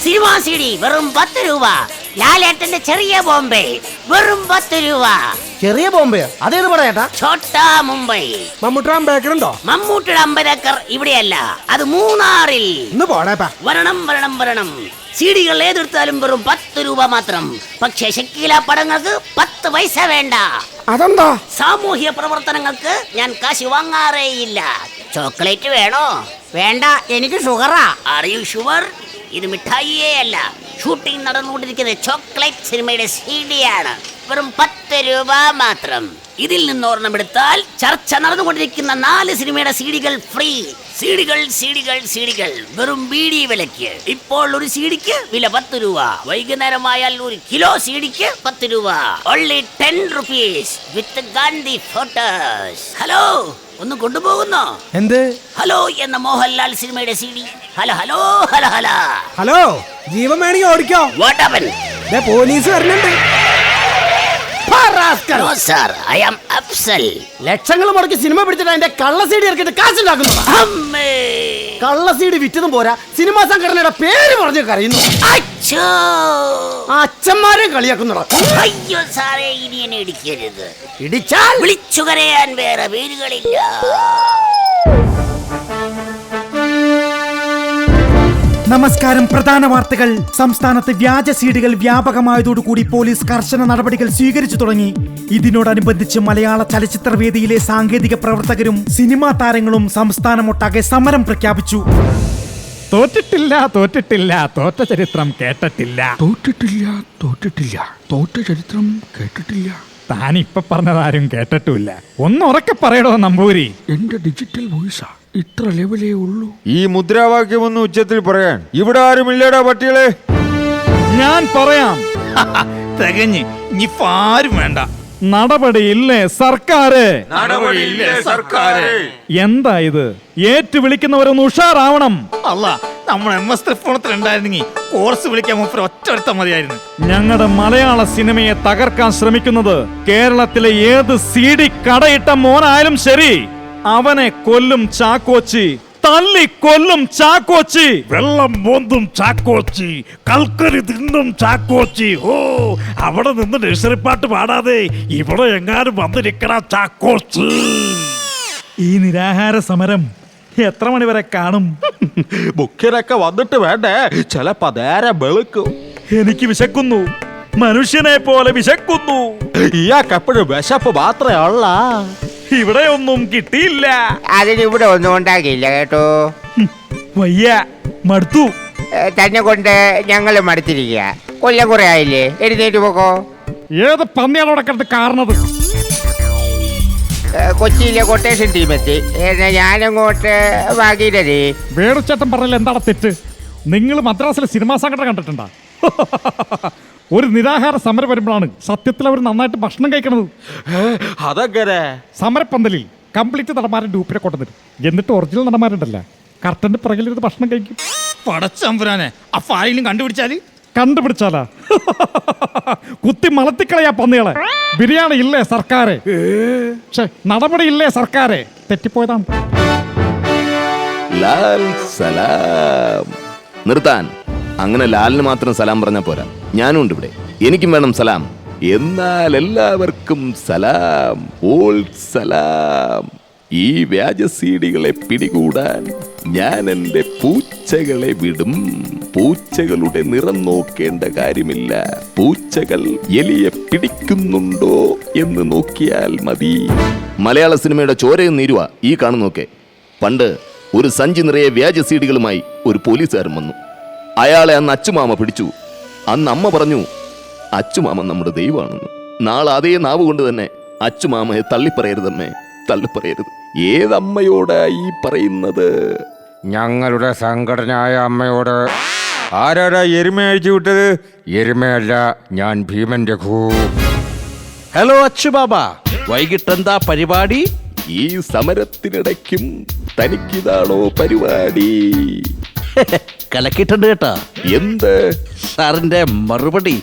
സിനിമ CD വെറും 10 രൂപ. ലാലേട്ടന്റെ ചെറിയ ബോംബെ വെറും 10 രൂപ. ചെറിയ ബോംബെയോ? അതേത് പടം ചേട്ടാ? ഛോട്ടാ മുംബൈ. മമ്മൂട്ടാൻ ബേക്കറുണ്ടോ? മമ്മൂട്ടിയുടെ 50 ഏക്കർ ഇവിടെയല്ല, അത് മൂന്നാറിൽ. ഇന്ന് പോണേപ്പാ. വരണം വരണം വരണം. സീഡികൾ ഏതെടുത്താലും വെറും 10 രൂപ മാത്രം. പക്ഷേ ഷക്കീല പടങ്ങൾക്ക് 10 പൈസ വേണ്ട. അതെന്താ? സാമൂഹ്യ പ്രവർത്തനങ്ങൾക്ക് ഞാൻ കാശ് വാങ്ങാറേയില്ല. ചോക്ലേറ്റ് വേണോ? വേണ്ട, എനിക്ക് ഷുഗറാ. അറിയൂ ഷുഗർ? ഇത് മിഠായിയേ അല്ല, ഷൂട്ടിംഗ് നടന്നുകൊണ്ടിരിക്കുന്ന ചോക്ലേറ്റ് സിനിമയുടെ CD-യാണ്. വെറും 10 രൂപ മാത്രം. ഇതിൽ നിന്ന് ഓർണമെടുത്താൽ ചർച്ച നടന്നുകൊണ്ടിരിക്കുന്ന 4 സിനിമയുടെ CD-കൾ ഫ്രീ. CD-കൾ വെറും ബീഡി വിലയ്ക്ക്. ഇപ്പോൾ ഒരു CD-ക്ക് വില 10 രൂപ. വൈകുന്നേരമായാൽ ഒരു കിലോ CD-ക്ക് 10 രൂപ. Only 10 rupees with Gandhi photos. Hello, ഒന്ന് കൊണ്ടുപോകുന്നോ? എന്ത്? ഹലോ എന്ന മോഹൻലാൽ സിനിമയുടെ CD. Hello hello hello hello hello, ജീവൻ വേണമെങ്കിൽ ഓടിക്കോ. What happen? പോലീസ് വരുന്നുണ്ട്. No sir, I am Afsal. ലക്ഷങ്ങൾ മുടക്കി സിനിമ പിടിച്ചിട്ട് അതിന്റെ കള്ള CD ഇറക്കിയിട്ട് കാശുണ്ടാക്കുന്നു. അമ്മേ, കള്ള CD വിറ്റതും പോരാ, സിനിമാ സംഘടനയുടെ പേര് പറഞ്ഞ് കരയുന്നു. അച്ഛോ, അച്ഛന്മാരെ കളിയാക്കുന്നുണ്ടോ? അയ്യോ സാറേ, ഇനി എന്നെ ഇടിക്കരുത്. ഇടിച്ചാൽ വിളിച്ചു കരയാൻ വേറെ പേരുകളില്ല. നമസ്കാരം. പ്രധാന വാർത്തകൾ. സംസ്ഥാനത്ത് വ്യാജ സീഡികൾ വ്യാപകമായതോടുകൂടി പോലീസ് കർശന നടപടികൾ സ്വീകരിച്ചു തുടങ്ങി. ഇതിനോടനുബന്ധിച്ച് മലയാള ചലച്ചിത്രവേദിയിലെ സാങ്കേതിക പ്രവർത്തകരും സിനിമാ താരങ്ങളും സംസ്ഥാനമൊട്ടാകെ സമരം പ്രഖ്യാപിച്ചു. തോറ്റിട്ടില്ല, തോറ്റ ചരിത്രം കേട്ടിട്ടില്ല. തോറ്റ ചരിത്രം കേട്ടിട്ടില്ല. താൻ ഇപ്പൊ പറഞ്ഞതാരും കേട്ടിട്ടില്ല. ഒന്നുറക്കെ പറയടോ നമ്പൂരി. എന്റെ ഡിജിറ്റൽ വോയിസാ, ഇത്ര ലെവലേ ഉള്ളൂ. ഈ മുദ്രാവാക്യം ഒന്ന് ഉച്ചത്തിൽ പറയാൻ ഇവിടെ ആരുമില്ലടാ പട്ടികളെ. ഞാൻ പറയാം. തികഞ്ഞ് ഇനിയിപ്പോ ആരും വേണ്ട. നടപടിയില്ലേ സർക്കാര്? നടപടിയില്ലേ സർക്കാര്? എന്താ ഇത്? ഏറ്റു വിളിക്കുന്നവരൊന്ന് ഉഷാറാവണം. അല്ല, നമ്മൾ MS തൃപ്പൂണിത്തുണ്ടായിരുന്നെങ്കിൽ കോഴ്സ് വിളിക്കാൻ മൂപ്പര് ഒറ്റ മതിയായിരുന്നു. ഞങ്ങളുടെ മലയാള സിനിമയെ തകർക്കാൻ ശ്രമിക്കുന്നത് കേരളത്തിലെ ഏത് CD കടയിട്ട മോനായാലും ശരി, അവനെ കൊല്ലും ചാക്കോച്ചി, തള്ളി കൊല്ലും ചാക്കോച്ചി. വെള്ളം മോന്തും ചാക്കോച്ചി, കൽക്കരി തിന്നും ചാക്കോച്ചി. ഓ, അവിടെ നിന്ന് നഴ്സറിപ്പാട്ട് പാടാതെ ഇവിടെ എങ്ങാനും വന്നിരിക്കണ ചാക്കോച്ചി. ഈ നിരാഹാര സമരം എത്ര മണി വരെ കാണും? മുഖ്യരൊക്കെ വന്നിട്ട് വേണ്ടേ, ചിലപ്പോ നേരെ വെളുക്കും. എനിക്ക് വിശക്കുന്നു, മനുഷ്യനെ പോലെ വിശക്കുന്നു. ഇയാൾക്കെപ്പോഴും വിശപ്പ് മാത്രമേ ഉള്ള. ഇവിടെ ഒന്നും കിട്ടിയില്ല. അതിനിവിടെ ഒന്നും ഉണ്ടാകില്ല കേട്ടോ. വയ്യ, മടുത്തു. തന്നെ കൊണ്ട് ഞങ്ങൾ മടുത്തിരിക്കുക. കൊല്ലം കുറെ ആയില്ലേ, എഴുന്നേറ്റ് പോക്കോ. ഏത് പന്നിയാളോടെ കിടന്ന് കാരണത്? കൊച്ചിയിലെ കൊട്ടേഷൻ ടീമെത്തി. ഞാനങ്ങോട്ട് വാങ്ങിയില്ലേ. വേണുച്ചേട്ടൻ പറഞ്ഞാൽ എന്താണ് തെറ്റ്? നിങ്ങൾ മദ്രാസിലെ സിനിമാ സംഘടന കണ്ടിട്ടുണ്ടോ? ഒരു നിരാഹാര സമരം വരുമ്പോഴാണ് സത്യത്തിൽ അവർ നന്നായിട്ട് ഭക്ഷണം കഴിക്കണത്. അതെങ്ങനെ? സമരപ്പന്തലിൽ കംപ്ലീറ്റ് നടന്മാരെ ഡൂപ്പിനെ കൊണ്ടുവരും. എന്നിട്ട് ഒറിജിനൽ നടന്മാരുണ്ടല്ല, കർട്ടന്റെ പിറകിലിരുന്ന് ഭക്ഷണം കഴിക്കും. പടച്ചമ്പുരാനെ, ആ ഫയലും കണ്ടുപിടിച്ചാലാ കുത്തി മലത്തിക്കളയാ പന്നികളെ. ബിരിയാണി ഇല്ലേ സർക്കാരെ? നടപടി ഇല്ലേ സർക്കാരെ? തെറ്റിപ്പോയതാണ്. ലാൽ സലാം. നിർത്താൻ. അങ്ങനെ ലാലിന് മാത്രം സലാം പറഞ്ഞാൽ പോരാ, ഞാനും ഉണ്ട് ഇവിടെ, എനിക്കും വേണം സലാം. എന്നാൽ എല്ലാവർക്കും സലാം, ഓൾ സലാം. ഈ വ്യാജ സീഡികളെ പിടികൂടാൻ ഞാൻ എൻ്റെ പൂച്ചകളെ വിടും. പൂച്ചകളുടെ നിറം നോക്കേണ്ട കാര്യമില്ല, പൂച്ചകൾ എലിയെ പിടിക്കുന്നുണ്ടോ എന്ന് നോക്കിയാൽ മതി. മലയാള സിനിമയുടെ ചോരയും നീരുവ ഈ കാണുന്നൊക്കെ. പണ്ട് ഒരു സഞ്ചി നിറയെ വ്യാജ സീഡികളുമായി ഒരു പോലീസുകാരൻ വന്നു. അയാളെ അന്ന് അച്ചുമാമ പിടിച്ചു. അന്ന് അമ്മ പറഞ്ഞു, അച്ചുമാമ നമ്മുടെ ദൈവമാണെന്ന്. നാളെ അതേ നാവ് കൊണ്ട് തന്നെ അച്ചുമാമയെ തള്ളിപ്പറയരുതമ്മേ, തള്ളിപ്പറയരുത്. ഏതമ്മയോടാ ഈ പറയുന്നത്? ഞങ്ങളുടെ സംഘടനയായ അമ്മയോട്. ആരാടാ എരുമ അഴിച്ചു വിട്ടത്? എരുമയല്ല, ഞാൻ ഭീമൻ രഘു. ഹലോ അച്ചു ബാബ, വൈകിട്ട് എന്താ പരിപാടി? ഈ സമരത്തിനിടയ്ക്കും തനിക്കിതാണോ പരിപാടി? കലക്കിട്ടുണ്ട് കേട്ടാ. എന്ത്? സാറിന്റെ മറുപടി.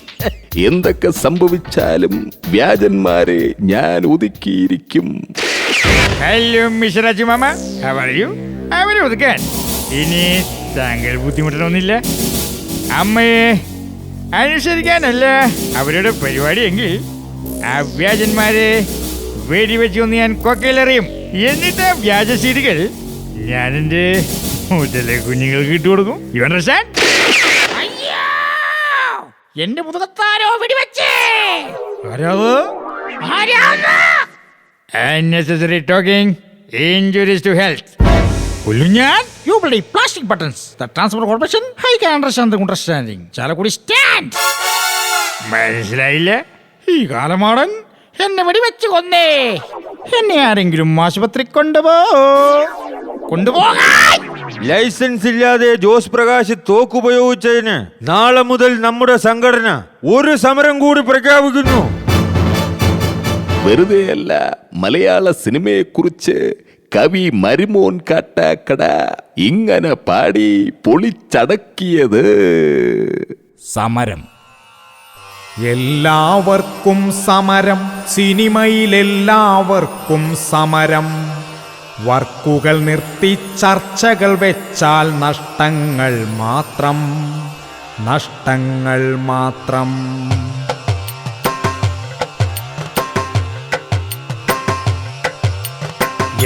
എന്തൊക്കെ സംഭവിച്ചാലും വ്യാജന്മാരെ ഞാൻ ഒതുക്കിയിരിക്കും. ഹലോ മിസ്റ്റർ അച്ചുമാമ, അവരെ ഒതുക്കാൻ ഇനി താങ്കൾ ബുദ്ധിമുട്ടണമെന്നില്ല. അമ്മയെ അനുസരിക്കാനല്ലേ അവരുടെ പരിപാടിയെങ്കിൽ ആ വ്യാജന്മാരെ വെടിവെച്ച് ഒന്ന് ഞാൻ കൊക്കയിലെറിയും. എന്നിട്ട് വ്യാജ സീഡികൾ ഞാൻ എന്റെ മുതലെ കുഞ്ഞുങ്ങൾക്ക് ഇട്ടുകൊടുക്കും. You understand? എന്റെ മുതുകത്താരോ വെടിവെച്ചേ. Unnecessary talking, injuries to health. ഞാൻ you bloody plastic buttons the transport corporation I can understand the understanding. Chalakudy stand. മനസ്സിലായില്ല? ഈ കാലമാടൻ എന്നെ വെടിവെച്ച് കൊന്നേ. എന്നെ ആരെങ്കിലും ആശുപത്രി കൊണ്ടുപോകാൻ. ലൈസൻസ് ഇല്ലാതെ ജോസ് പ്രകാശ് തോക്കുപയോഗിച്ചതിന് നാളെ മുതൽ നമ്മുടെ സംഘടന ഒരു സമരം കൂടി പ്രഖ്യാപിക്കുന്നു. വെറുതെയല്ല മലയാള സിനിമയെ കുറിച്ച് കവി മരുമോൻ കാട്ടാക്കട ഇങ്ങനെ പാടി പൊളിച്ചടക്കിയത്. സമരം, എല്ലാവർക്കും സമരം, സിനിമയിലെല്ലാവർക്കും സമരം. വർക്കുകൾ നിർത്തി ചർച്ചകൾ വെച്ചാൽ നഷ്ടങ്ങൾ മാത്രം, നഷ്ടങ്ങൾ മാത്രം.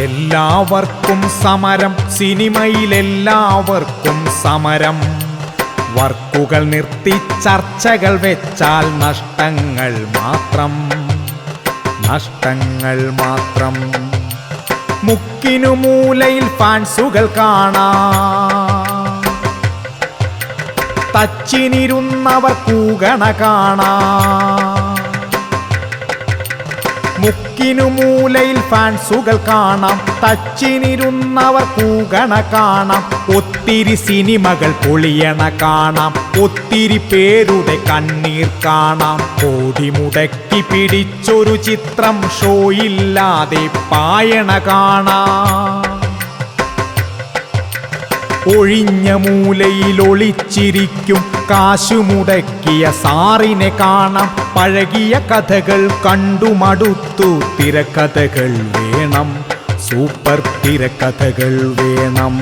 എല്ലാവർക്കും സമരം, സിനിമയിലെല്ലാവർക്കും സമരം. വർക്കുകൾ നിർത്തി ചർച്ചകൾ വെച്ചാൽ നഷ്ടങ്ങൾ മാത്രം, നഷ്ടങ്ങൾ മാത്രം. മുക്കിനു മൂലയിൽ ഫാൻസുകൾ കാണാം, തച്ചിനിരുന്നവർ കൂകണ കാണാം. മുക്കിനു മൂലയിൽ ഫാൻസുകൾ കാണാം, തച്ചിനിരുന്നവർ കൂകണ കാണാം. ഒത്തിരി സിനിമകൾ പൊളിയണ കാണാം, ഒത്തിരി പേരുടെ കണ്ണീർ കാണാം. കോടി മുടക്കി പിടിച്ചൊരു ചിത്രം ഷോയില്ലാതെ പായണ കാണാം. ഒഴിഞ്ഞ മൂലയിൽ ഒളിച്ചിരിക്കും കാശു മുടക്കിയ സാറിനെ കാണാം. പഴകിയ കഥകൾ കണ്ടുമടുത്തു, തിരക്കഥകൾ വേണം, സൂപ്പർ തിരക്കഥകൾ വേണം.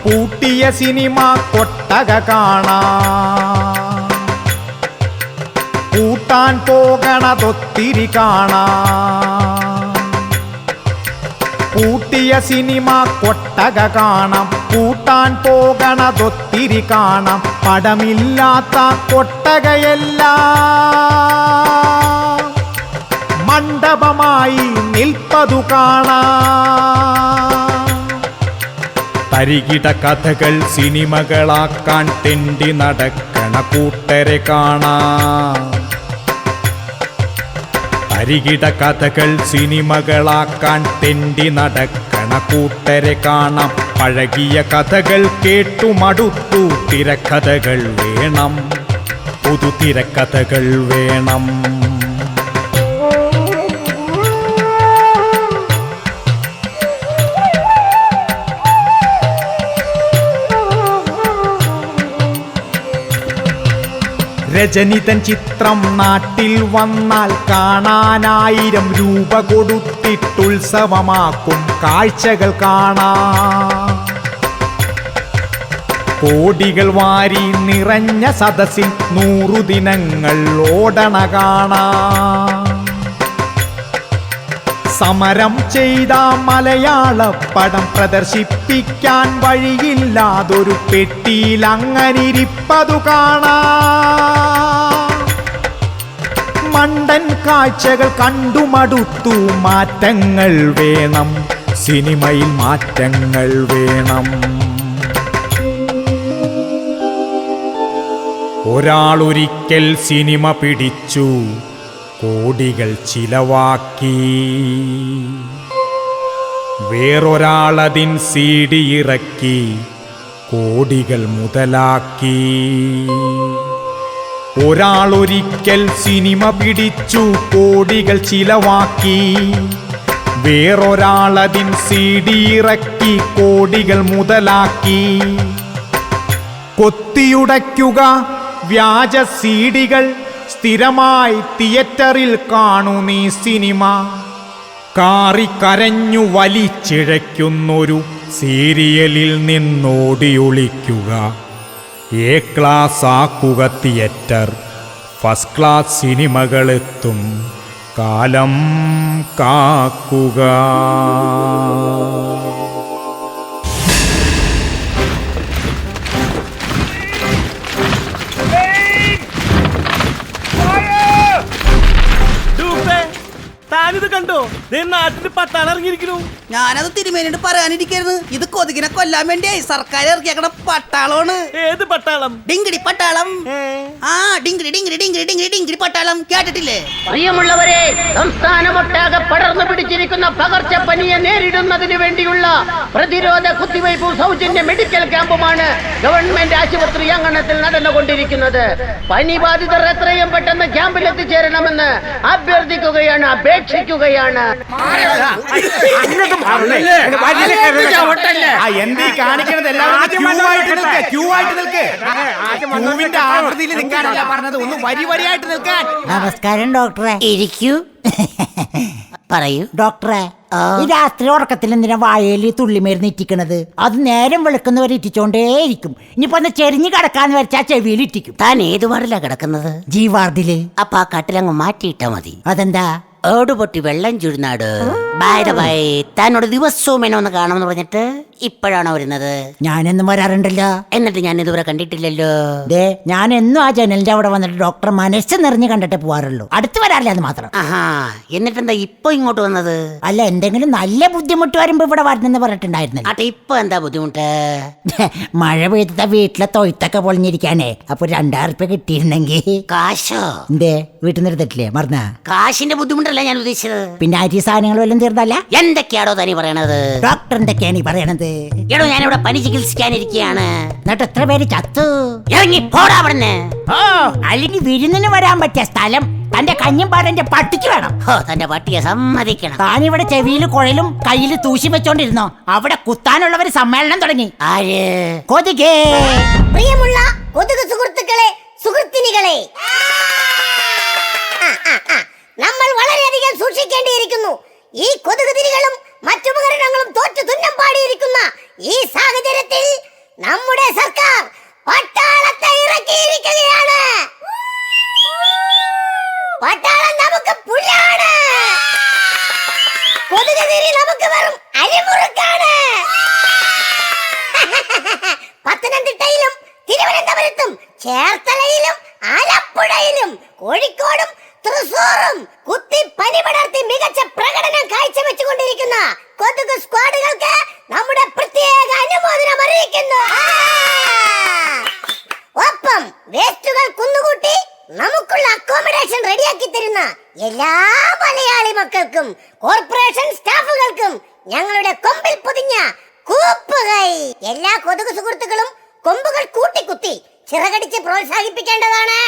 പൂട്ടിയ സിനിമ കൊട്ടക കാണാം, കൂട്ടാൻ പോകണതൊത്തിരി കാണാം. പൂട്ടിയ സിനിമ കൊട്ടക കാണാം, കൂട്ടാൻ പോകണതൊത്തിരി കാണാം. പടമില്ലാത്ത കൊട്ടകയെല്ലാം മണ്ഡപമായി നിൽപ്പതു കാണാം. തരികിട കഥകൾ സിനിമകളാക്കാൻ തെണ്ടി നടക്കണ കൂട്ടരെ കാണാം. തരികിട കഥകൾ സിനിമകളാക്കാൻ തെണ്ടി നടക്കണ കൂട്ടരെ കാണാം. പഴകിയ കഥകൾ കേട്ടു മടുത്തു, തിരക്കഥകൾ വേണം, പുതു തിരക്കഥകൾ വേണം. രജനിതൻ ചിത്രം നാട്ടിൽ വന്നാൽ കാണാനായിരം രൂപ കൊടുത്തിട്ടുത്സവമാക്കും കാഴ്ചകൾ കാണാം. കോടികൾ വാരി നിറഞ്ഞ സദസ്സിൽ 100 ദിനങ്ങൾ ഓടണ കാണാം. സമരം ചെയ്ത മലയാള പടം പ്രദർശിപ്പിക്കാൻ വഴിയില്ലാതൊരു പെട്ടിയിൽ അങ്ങനിരിപ്പതു കാണാം. മണ്ടൻ കാഴ്ചകൾ കണ്ടുമടുത്തു, മാറ്റങ്ങൾ വേണം, സിനിമയിൽ മാറ്റങ്ങൾ വേണം. ഒരാളൊരിക്കൽ സിനിമ പിടിച്ചു, കോടികൾ ചിലവാക്കി. വേറൊരാളതിൻ CD ഇറക്കി, കോടികൾ മുതലാക്കി. ഒരാളൊരിക്കൽ സിനിമ പിടിച്ചു, കോടികൾ ചിലവാക്കി. വേറൊരാളതിൻ CD ഇറക്കി, കോടികൾ മുതലാക്കി. കൊത്തിയുടയ്ക്കുക, വ്യാജ സീഡികൾ സ്ഥിരമായി തിയേറ്ററിൽ കാണൂ നീ സിനിമ. കാറിക്കരഞ്ഞു വലിച്ചിഴയ്ക്കുന്നൊരു സീരിയലിൽ നിന്നോടിയൊളിക്കുക. എ ക്ലാസ് ആക്കുക തിയേറ്റർ, ഫസ്റ്റ് ക്ലാസ് സിനിമകളെത്തും കാലം കാക്കുക. താനിത് കണ്ടോ? നാട്ടിൽ പട്ടാളം ഇറങ്ങിയിരിക്കുന്നു. ഞാനത് തിരുമേനിട്ട് പറയാനിരിക്കായിരുന്നു. ഇത് കൊതുകിനെ കൊല്ലാൻ വേണ്ടി സർക്കാർ ഇറക്കിയാക്കണ പട്ടാളമാണ്. ഏത് പട്ടാളം? ഡിങ്കിടി പട്ടാളം. ആ ഡിങ്കിടി ഡിങ്കിടി ഡിങ്കിടി ഡിങ്കിടി ഡിങ്കിടി പട്ടാളം കേട്ടിട്ടില്ലേ? പ്രിയമുള്ളവരെ, സംസ്ഥാനമൊട്ടാകെ പടർന്നു പിടിച്ചിരിക്കുന്ന പകർച്ചപ്പനിയെ നേരിടുന്നതിന് വേണ്ടിയുള്ള പ്രതിരോധ കുത്തിവയ്പും സൗജന്യ മെഡിക്കൽ ക്യാമ്പുമാണ് ഗവൺമെന്റ് ആശുപത്രി അങ്കണത്തിൽ നടന്നുകൊണ്ടിരിക്കുന്നത്. പനി ബാധിതർ എത്രയും പെട്ടെന്ന് ക്യാമ്പിൽ എത്തിച്ചേരണമെന്ന് അഭ്യർത്ഥിക്കുകയാണ്, അപേക്ഷിക്കുകയാണ്. എന്തീ കാണിക്കണത്? പറഞ്ഞത് ഒന്ന് വരിയായിട്ട് നിൽക്കാൻ. നമസ്കാരം ഡോക്ടറെ. ഇരിക്കൂ. പറയൂ ഡോക്ടറെ. ഈ രാത്രി ഉറക്കത്തിൽ എന്തിനാ വാഴയില് തുള്ളിമരുന്ന് ഇറ്റിക്കണത്? അത് നേരം വെളുക്കുന്നവരെ ഇറ്റിച്ചോണ്ടേയിരിക്കും. ഇനിയിപ്പോ ഒന്ന് ചെരിഞ്ഞു കിടക്കാന്ന് വെച്ചാ ചെവിയിൽ ഇറ്റിക്കും. താൻ ഏത് വാർഡിലാ കിടക്കുന്നത്? ജി വാർഡില്. അപ്പൊ ആ കട്ടിലങ്ങ് മാറ്റിയിട്ടാ മതി. അതെന്താ? ഏടുപൊട്ടി വെള്ളം ചുരുന്നാട്. താനോട് ദിവസവും എന്നെ ഒന്ന് കാണാമെന്ന് പറഞ്ഞിട്ട് ഇപ്പോഴാണോ വരുന്നത്? ഞാനെന്നും വരാറുണ്ടല്ലോ. എന്നിട്ട് ഞാൻ ഇതുവരെ കണ്ടിട്ടില്ലല്ലോ. ഞാൻ എന്നും ആ ജനലിന്റെ അവിടെ വന്നിട്ട് ഡോക്ടർ മനസ്സ് നിറഞ്ഞ് കണ്ടിട്ട് പോവാറുള്ളൂ. അടുത്ത് വരാറില്ല, അത് മാത്രം. ആഹാ, എന്നിട്ടെന്താ ഇപ്പൊ ഇങ്ങോട്ട് വന്നത്? അല്ല, എന്തെങ്കിലും നല്ല ബുദ്ധിമുട്ട് വരുമ്പോ ഇവിടെ വരണമെന്ന് പറഞ്ഞിട്ടുണ്ടായിരുന്നു. അട്ടെ, ഇപ്പൊ എന്താ ബുദ്ധിമുട്ട്? മഴ പെയ്ത വീട്ടിലെ തൊയ്ത്തൊക്കെ പൊളിഞ്ഞിരിക്കാനേ. അപ്പൊ 2000 രൂപ കിട്ടിയിരുന്നെങ്കിൽ. കാശോ? എന്തേ വീട്ടിൽ നിന്ന് എടുത്തിട്ടില്ലേ? മറന്ന? കാശിന്റെ ബുദ്ധിമുട്ടല്ല ഞാൻ ഉദ്ദേശിച്ചത്. പിന്നെ അരി സാധനങ്ങൾ വല്ലതും തീർന്നല്ല? എന്തൊക്കെയാണോ തനി പറയണത്? ഡോക്ടർ എന്തൊക്കെയാണ് ഈ പറയണത്? എടോ, ഞാനിവിടെ പനി ചികിത്സിക്കാനിരിക്കുകയാണ്. എന്നിട്ട് എത്ര പേര് ചത്തു? ഇറങ്ങി പോടാ അവിടുന്ന്. ഓ, അല്ലെങ്കിൽ വിരുന്നിന് വരാൻ പറ്റിയ സ്ഥലം തന്റെ കഞ്ഞും പാടന്റെ പട്ടിക്ക് വേണം. തന്റെ പട്ടിയെ സമ്മതിക്കണം. താനിവിടെ ചെവിയിൽ കുഴലും കയ്യിൽ തൂശി വെച്ചോണ്ടിരുന്നോ? അവിടെ കുത്താനുള്ളവര് സമ്മേളനം തുടങ്ങി. ആര്? കൊതുകേ. പ്രിയമുള്ള കൊതുക് സുഹൃത്തുക്കളെ, സുഹൃത്തിനികളെ, നമ്മൾ വളരെയധികം സൂക്ഷിക്കേണ്ടിയിരിക്കുന്നു. ഈ കൊതുക് തിരികളും മറ്റുപകരണങ്ങളും തോറ്റു തുന്നം പാടിയിരിക്കുന്ന ഈ സാഹചര്യത്തിൽ നമ്മുടെ സർക്കാർ പട്ടാളത്തെ ഇറക്കിയിരിക്കുകയാണ്. പട്ടാളം നമുക്ക് പുല്ലാണ്, കൊതുക് തിരി നമുക്ക് വെറും അരിമുറുക്കാണ്. പത്തനംതിട്ടയിലും തിരുവനന്തപുരത്തും ചേർത്തലയിലും ആലപ്പുഴയിലും കോഴിക്കോടും തൃശൂറും കുത്തി പനി പടർത്തി മികച്ച പ്രകടനം കാഴ്ചവെച്ചുകൊണ്ടിരിക്കുന്ന കൊതുക് സ്ക്വാഡുകൾക്ക് നമ്മുടെ പ്രത്യേക അനുമോദനം അറിയിക്കുന്നു. ഒപ്പം വേസ്റ്റുകൾ കുന്നുകൂട്ടി നമുക്കുള്ള അക്കോമഡേഷൻ റെഡിയാക്കി തരുന്ന എല്ലാ മലയാളി മക്കൾക്കും കോർപ്പറേഷൻ സ്റ്റാഫുകൾക്കും ഞങ്ങളുടെ കൊമ്പിൽ പൊതിഞ്ഞ കൂപ്പുകൈ. എല്ലാ കൊതുക് സുഹൃത്തുക്കളും കൊമ്പുകൾ കൂട്ടിക്കുത്തി ചിറകടിച്ച് പ്രോത്സാഹിപ്പിക്കേണ്ടതാണ്.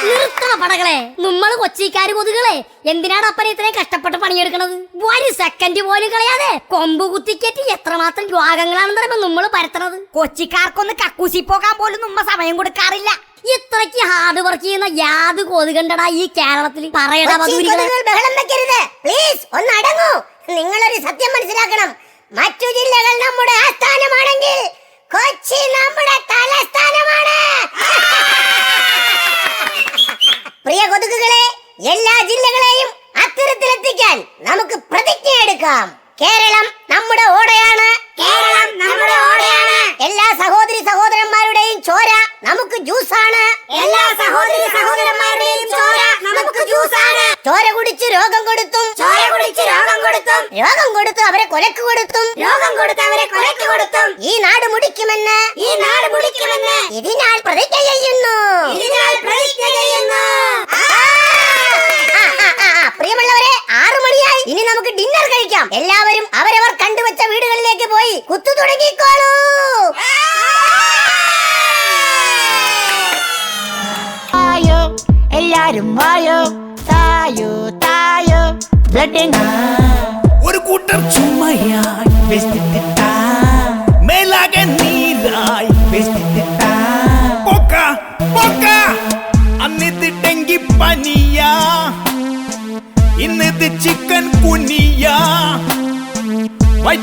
നിർത്തണ പടകളെ, നമ്മള് കൊച്ചിക്കാര് കൊതുകളെ എന്തിനാണ് അപ്പനെ ഇത്രയും കഷ്ടപ്പെട്ട് പണിയെടുക്കണത്? ഒരു സെക്കൻഡ് പോലും കളയാതെ കൊമ്പ് കുത്തിക്കേറ്റി എത്രമാത്രം രോഗങ്ങളാണെന്ന് പറയുമ്പോ നമ്മള് പരത്തണത്. കൊച്ചിക്കാർക്കൊന്ന് കക്കൂസി പോകാൻ പോലും നമ്മ സമയം കൊടുക്കാറില്ല. ഇത്രയ്ക്ക് ഹാർഡ് വർക്ക് ചെയ്യുന്ന യാത് കൊതുകണ്ടടാ ഈ കേരളത്തിൽ. പറയടാ ബഹളം വെക്കരുത് പ്ലീസ്, ഒന്ന് അടങ്ങൂ. നിങ്ങളൊരു സത്യം മനസ്സിലാക്കണം. മറ്റു ജില്ലകൾ നമ്മുടെ ആസ്ഥാനമാണെങ്കിൽ കൊച്ചി നമ്മുടെ തലസ്ഥാനമാണ്. പ്രിയ കൊതുകുകളെ, എല്ലാ ജില്ലകളെയും അത്തരത്തിലെത്തിക്കാൻ നമുക്ക് പ്രതിജ്ഞ എടുക്കാം. കേരളം നമ്മുടെ ഓടയാണ്. കേരളം നമ്മുടെ ഓടയാണ്. എല്ലാ സഹോദരി സഹോദരന്മാരുടെയും ചോര നമുക്ക് ജ്യൂസാണ്. എല്ലാ സഹോദരി സഹോദരന്മാരുടെയും ചോര നമുക്ക് ജ്യൂസാണ്. ചോര കുടിച്ച് രോഗം കൊടുത്തും, ചോര കുടിച്ച് രോഗം കൊടുത്തും, രോഗം കൊടുത്ത് അവരെ കൊലക്ക് കൊടുത്തും, രോഗം കൊടുത്ത് അവരെ കൊലക്ക് കൊടുത്തും ഈ നാട് മുടിക്കുമെന്ന്, ഈ നാട് മുടിക്കുമെന്ന് ഇതിനാൽ പ്രതിജ്ഞ ചെയ്യുന്നു. ഇതിനാൽ പ്രതിജ്ഞ ചെയ്യുന്നു. പ്രിയമുള്ളവരെ, 6 മണിയായി. ഇനി നമുക്ക് ഡിന്നർ കഴിക്കാം. എല്ലാവരും അവരവർ കണ്ടുവച്ച വീടുകളിലേക്ക് പോയി കുത്തു തുടങ്ങിക്കോളൂ. എല്ലാരും വായോ, തായോ തായോ. ഒരു കൂട്ടർ ചുമ്മയായി മേലാകെ നീരായി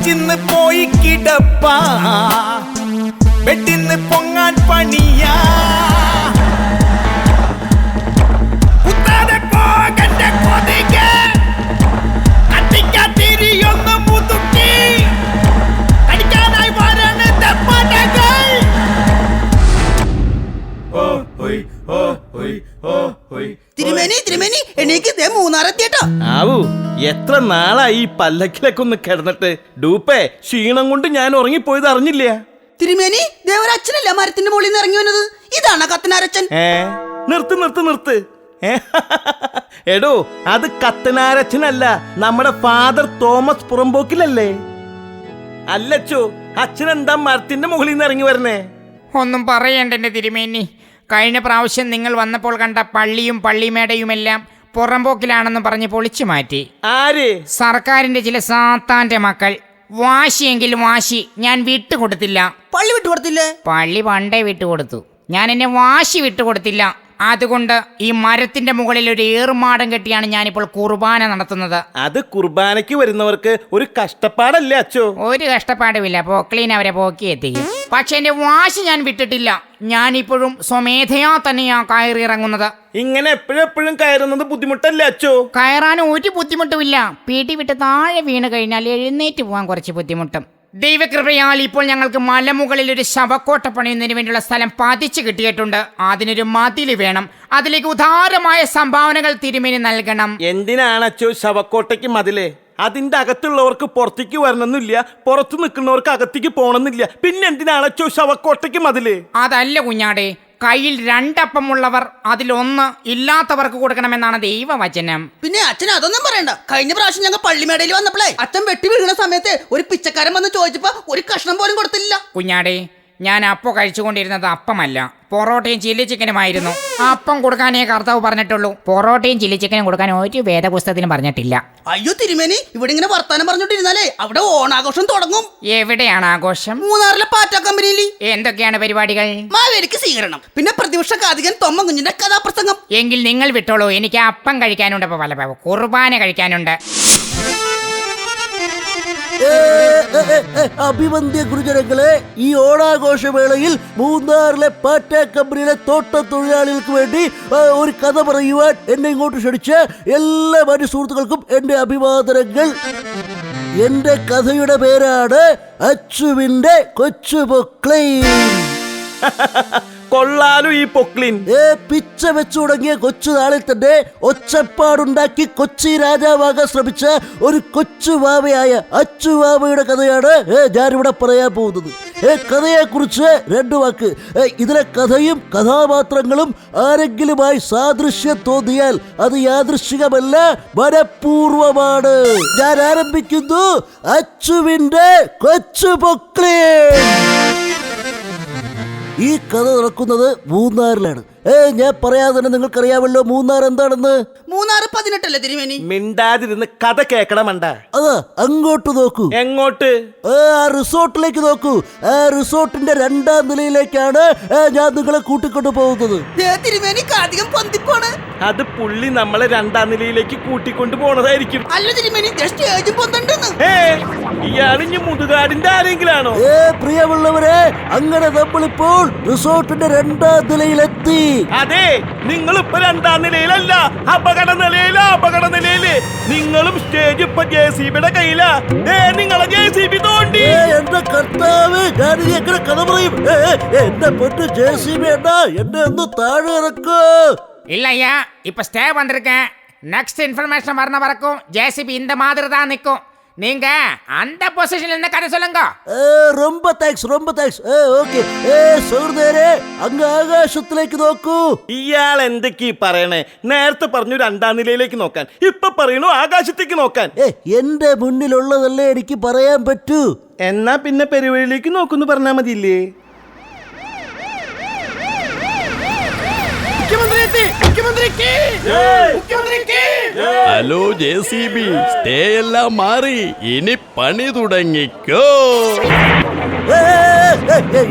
ബെഞ്ചിന്ന് പോയി കിടപ്പ ബെഡിന്ന് പൊങ്ങാൻ പണിയാ തിരുമേനി എനിക്ക് മൂന്നാറെത്തിയട്ടോ. ആവൂ എത്ര നാളായി ഈ പല്ലക്കിലൊക്കെ ഒന്ന് കിടന്നിട്ട്. ഡൂപ്പേ ക്ഷീണം കൊണ്ട് ഞാൻ ഉറങ്ങിപ്പോയത് അറിഞ്ഞില്ല. തിരുമേനി ദേവരച്ഛനല്ല മരത്തിന്റെ മുകളിൽ നിന്ന് ഇറങ്ങി വന്നത്. ഇതാണ് കത്തനാരച്ഛൻ. നിർത്ത് എടോ അത് കത്തനാരച്ഛനല്ല, നമ്മുടെ ഫാദർ തോമസ് പുറമ്പോക്കിലല്ലേ. അല്ലച്ചോ അച്ഛൻ എന്താ മരത്തിന്റെ മുകളിൽ നിന്ന് ഇറങ്ങി വരണേ? ഒന്നും പറയണ്ട എന്റെ തിരുമേനി. കഴിഞ്ഞ പ്രാവശ്യം നിങ്ങൾ വന്നപ്പോൾ കണ്ട പള്ളിയും പള്ളിമേടയുമെല്ലാം പുറമ്പോക്കിലാണെന്ന് പറഞ്ഞ് പൊളിച്ചു മാറ്റി. ആര്? സർക്കാരിന്റെ ചില സാത്താന്റെ മക്കൾ. വാശിയെങ്കിലും വാശി ഞാൻ വിട്ടുകൊടുത്തില്ല. പള്ളി വിട്ടുകൊടുത്തില്ലേ? പള്ളി പണ്ടേ വിട്ടുകൊടുത്തു. ഞാൻ എന്നെ വാശി വിട്ടുകൊടുത്തില്ല. അതുകൊണ്ട് ഈ മരത്തിന്റെ മുകളിൽ ഒരു ഏറുമാടം കെട്ടിയാണ് ഞാനിപ്പോൾ കുർബാന നടത്തുന്നത്. അത് കുർബാനയ്ക്ക് വരുന്നവർക്ക് ഒരു കഷ്ടപ്പാടല്ലേ അച്ചോ? ഒരു കഷ്ടപ്പാടുമില്ല, പൊക്ലീൻ അവരെ പോക്കി എത്തിക്കും. പക്ഷെ എന്റെ വാശി ഞാൻ വിട്ടിട്ടില്ല. ഞാനിപ്പോഴും സ്വമേധയാ തന്നെയാ കയറി ഇറങ്ങുന്നത്. ഇങ്ങനെ എപ്പോഴെപ്പോഴും കയറുന്നത് ബുദ്ധിമുട്ടല്ലേ അച്ചോ? കയറാനും ഒരു ബുദ്ധിമുട്ടുമില്ല. പീട്ടി വിട്ട് താഴെ വീണ് കഴിഞ്ഞാൽ എഴുന്നേറ്റ് പോകാൻ കുറച്ച് ബുദ്ധിമുട്ടും. ദൈവകൃപയാൽ ഇപ്പോൾ ഞങ്ങൾക്ക് മലമുകളിൽ ഒരു ശവക്കോട്ട പണിയുന്നതിന് വേണ്ടിയുള്ള സ്ഥലം പതിച്ചു കിട്ടിയിട്ടുണ്ട്. അതിനൊരു മതില് വേണം. അതിലേക്ക് ഉദാരമായ സംഭാവനകൾ തിരുമേനി നൽകണം. എന്തിനാണ് അച്ചോ ശവക്കോട്ടയ്ക്ക് മതില്? അതിന്റെ അകത്തുള്ളവർക്ക് പുറത്തേക്ക് വരണമെന്നില്ല, പുറത്തു നിൽക്കുന്നവർക്ക് അകത്തേക്ക് പോകണമെന്നില്ല. പിന്നെ എന്തിനാണ് അച്ചോ ശവക്കോട്ടയ്ക്ക് മതില്? അതല്ല കുഞ്ഞാടെ, കയ്യിൽ രണ്ടപ്പമുള്ളവർ അതിലൊന്ന് ഇല്ലാത്തവർക്ക് കൊടുക്കണമെന്നാണ് ദൈവവചനം. പിന്നെ അച്ഛൻ അതൊന്നും പറയണ്ട. കഴിഞ്ഞ പ്രാവശ്യം ഞങ്ങൾ പള്ളിമേടയിൽ വന്നപ്പോഴേ അച്ഛൻ വെട്ടി വീഴുന്ന സമയത്ത് ഒരു പിച്ചക്കാരൻ വന്ന് ചോദിച്ചപ്പോ ഒരു കഷ്ണം പോലും കൊടുത്തില്ല. കുഞ്ഞാടെ, ഞാൻ അപ്പോൾ കഴിച്ചുകൊണ്ടിരുന്നത് അപ്പമല്ല, പൊറോട്ടയും ചില്ലി ചിക്കനുമായിരുന്നു. അപ്പം കൊടുക്കാനേ കർത്താവ് പറഞ്ഞിട്ടുള്ളൂ. പൊറോട്ടയും ചില്ലി ചിക്കനും കൊടുക്കാൻ ഒരു വേദപുസ്തകത്തിനും പറഞ്ഞിട്ടില്ല. അയ്യോ തിരുമേനി, ഇവിടെ ഇങ്ങനെ വർത്താനം പറഞ്ഞോണ്ടിരുന്നാലേ അവിടെ ഓണാഘോഷം തുടങ്ങും. എവിടെയാണ് ആഘോഷം? മൂന്നാറിലെ പാറ്റ കമ്പനിയിൽ. എന്തൊക്കെയാണ് പരിപാടികൾ? മാവേലിക്ക് സ്വീകരണം, പിന്നെ പ്രതിപക്ഷ കാതികൻ തൊമ്മ കുഞ്ഞിന്റെ കഥാപ്രസംഗം. എങ്കിൽ നിങ്ങൾ വിട്ടോളൂ, എനിക്ക് അപ്പം കഴിക്കാനുണ്ട്. പല കുർബാന കഴിക്കാനുണ്ട്. അഭിവന്ദ്യ ഗുരുജനങ്ങളെ, ഈ ഓണാഘോഷവേളയിൽ മൂന്നാറിലെ പാറ്റ കമ്പനിയിലെ തോട്ട തൊഴിലാളികൾക്ക് വേണ്ടി ഒരു കഥ പറയുവാൻ എന്നെ ഇങ്ങോട്ട് ക്ഷണിച്ച എല്ലാ മാന്യ സുഹൃത്തുക്കൾക്കും എന്റെ അഭിവാദനങ്ങൾ. എന്റെ കഥയുടെ പേരാണ് അച്ചുവിന്റെ കൊച്ചു പൊക്ലൈൻ. കൊള്ളാലും ഈ പൊക്ലിൻ. പിച്ച വെച്ചു തുടങ്ങിയ കൊച്ചു നാളിൽ തന്നെ ഒച്ചപ്പാടുണ്ടാക്കി കൊച്ചി രാജാവാകാൻ ശ്രമിച്ച ഒരു കൊച്ചു വാവയായ അച്ചുവാവയുടെ കഥയാണ് ഞാനിവിടെ പറയാൻ പോകുന്നത്. കഥയെ കുറിച്ച് രണ്ടു വാക്ക്. ഇതിലെ കഥയും കഥാപാത്രങ്ങളും ആരെങ്കിലുമായി സാദൃശ്യം തോന്നിയാൽ അത് യാദൃശ്ചികമല്ല, മനഃപൂർവമാണ്. ഞാൻ ആരംഭിക്കുന്നു അച്ചുവിന്റെ കൊച്ചു പൊക്ലിൻ. ഈ കഥ നടക്കുന്നത് മൂന്നാറിലാണ്. ഞാൻ പറയാതെ തന്നെ നിങ്ങൾക്കറിയാമല്ലോ മൂന്നാർ എന്താണെന്ന്. മൂന്നാർ 18 തിരുമേനി. മിണ്ടാതിരുന്ന് കഥ കേക്കണമണ്ട. അതാ അങ്ങോട്ട് നോക്കൂ. എങ്ങോട്ട്? ആ റിസോർട്ടിലേക്ക് നോക്കൂ. ആ റിസോർട്ടിന്റെ 2ാം നിലയിലേക്കാണ് ഞാൻ നിങ്ങളെ കൂട്ടിക്കൊണ്ടു പോകുന്നത്. തിരുമേനി അധികം പൊന്തിപ്പോണ്. അത് പുള്ളി നമ്മളെ 2ാം നിലയിലേക്ക് കൂട്ടിക്കൊണ്ടു പോണതായിരിക്കും. അല്ല തിരുമേനി, സ്റ്റേജും പൊന്തണ്ടെന്ന്. ഇയാളിഞ്ഞ് മുതുകാടിന്റെ ആരെങ്കിലാണോ? പ്രിയമുള്ളവരെ, അങ്ങനെ നമ്മളിപ്പോൾ റിസോർട്ടിന്റെ 2ാം നിലയിലെത്തി. അതെ, നിങ്ങൾ ഇപ്പൊ 2ാം നിലയിലല്ല, അപകട നിലയില്. നിങ്ങളും സ്റ്റേജ് ഇപ്പൊ JCBയുടെ കയ്യിലാ. നിങ്ങളെ JCB തോണ്ടി. എന്റെ കർത്താവ്, ഞാനിത് എങ്ങനെ കഥ പറയും? എന്റെ പൊട്ട് JCB എന്നാ, എന്നെ ഒന്ന് താഴെ ഇറക്കൂ. இல்லையா, இப்ப ஸ்டே வந்திருக்கேன். நெக்ஸ்ட் இன்ஃபர்மேஷன் வரண வரைக்கும் JCB இந்த மாதிரி தான் நிற்கும். நீங்க அந்த பொசிஷன்ல இருந்து கதை சொல்லுங்க. ரொம்ப താങ്ക്സ്. ഓക്കെ. സുഹൃത്തുക്കളെ, അങ്ങ് ആകാശത്തിലേക്ക് നോക്കൂ. ഇയാൾ എന്തൊക്കെയാ പറയണേ? നേരത്തെ പറഞ്ഞു 2ാം നിലയിലേക്ക് നോക്കാൻ, ഇപ്പൊ പറയണു ആകാശത്തേക്ക് നോക്കാൻ. എന്റെ മുന്നിലുള്ളതല്ലേ എനിക്ക് പറയാൻ പറ്റൂ. എന്നാ പിന്നെ പെരുവഴിയിലേക്ക് നോക്കുന്നു പറഞ്ഞാ മതിയില്ലേ? ഹലോ JCB, സ്റ്റേ എല്ലാം മാറി, ഇനി പണി തുടങ്ങിക്കോ.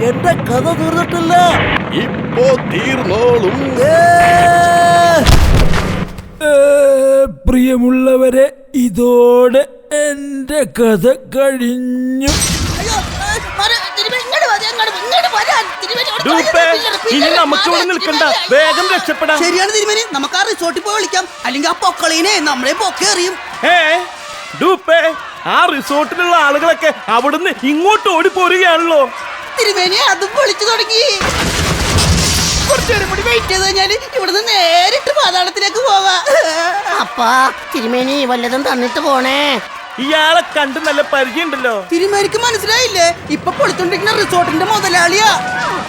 എന്റെ കഥ തീർന്നിട്ടില്ല. ഇപ്പോ തീർന്നോളും. പ്രിയമുള്ളവരെ, ഇതോടെ എന്റെ കഥ കഴിഞ്ഞു. ഇനി നമുക്ക് ഇവിടെ നിൽക്കണ്ട, വേഗം രക്ഷപ്പെടാം. ശരിയാണ് തിരുമേനി, നമുക്ക് ആ റിസോർട്ടിൽ പോയി വിളിക്കാം. അല്ലെങ്കിൽ ആ പൊക്കളീനെ നമ്മളെ പൊക്കെ എറിയും. ഡൂപ്പേ, ആ റിസോർട്ടിലുള്ള ആളുകളൊക്കെ അവിടുന്ന് ഇങ്ങോട്ട് ഓടി പോരുകയാണല്ലോ. തിരുമേനി അതും വിളിച്ചു തുടങ്ങി. കുറച്ചേരം കൂടി വെയിറ്റ് ചെയ്ത് കഴിഞ്ഞാല് ഇവിടുന്ന് നേരിട്ട് പാതാളത്തിലേക്ക് പോവാ. അപ്പാ തിരുമേനി വല്ലതും തന്നിട്ട് പോണേ. ഇയാളെ കണ്ട് നല്ല പരിചയമുണ്ടല്ലോ. തിരുമേനിക്ക് മനസ്സിലായില്ലേ? ഇപ്പൊ പൊളിച്ചോണ്ടിരിക്കുന്ന റിസോർട്ടിന്റെ മുതലാളിയാ.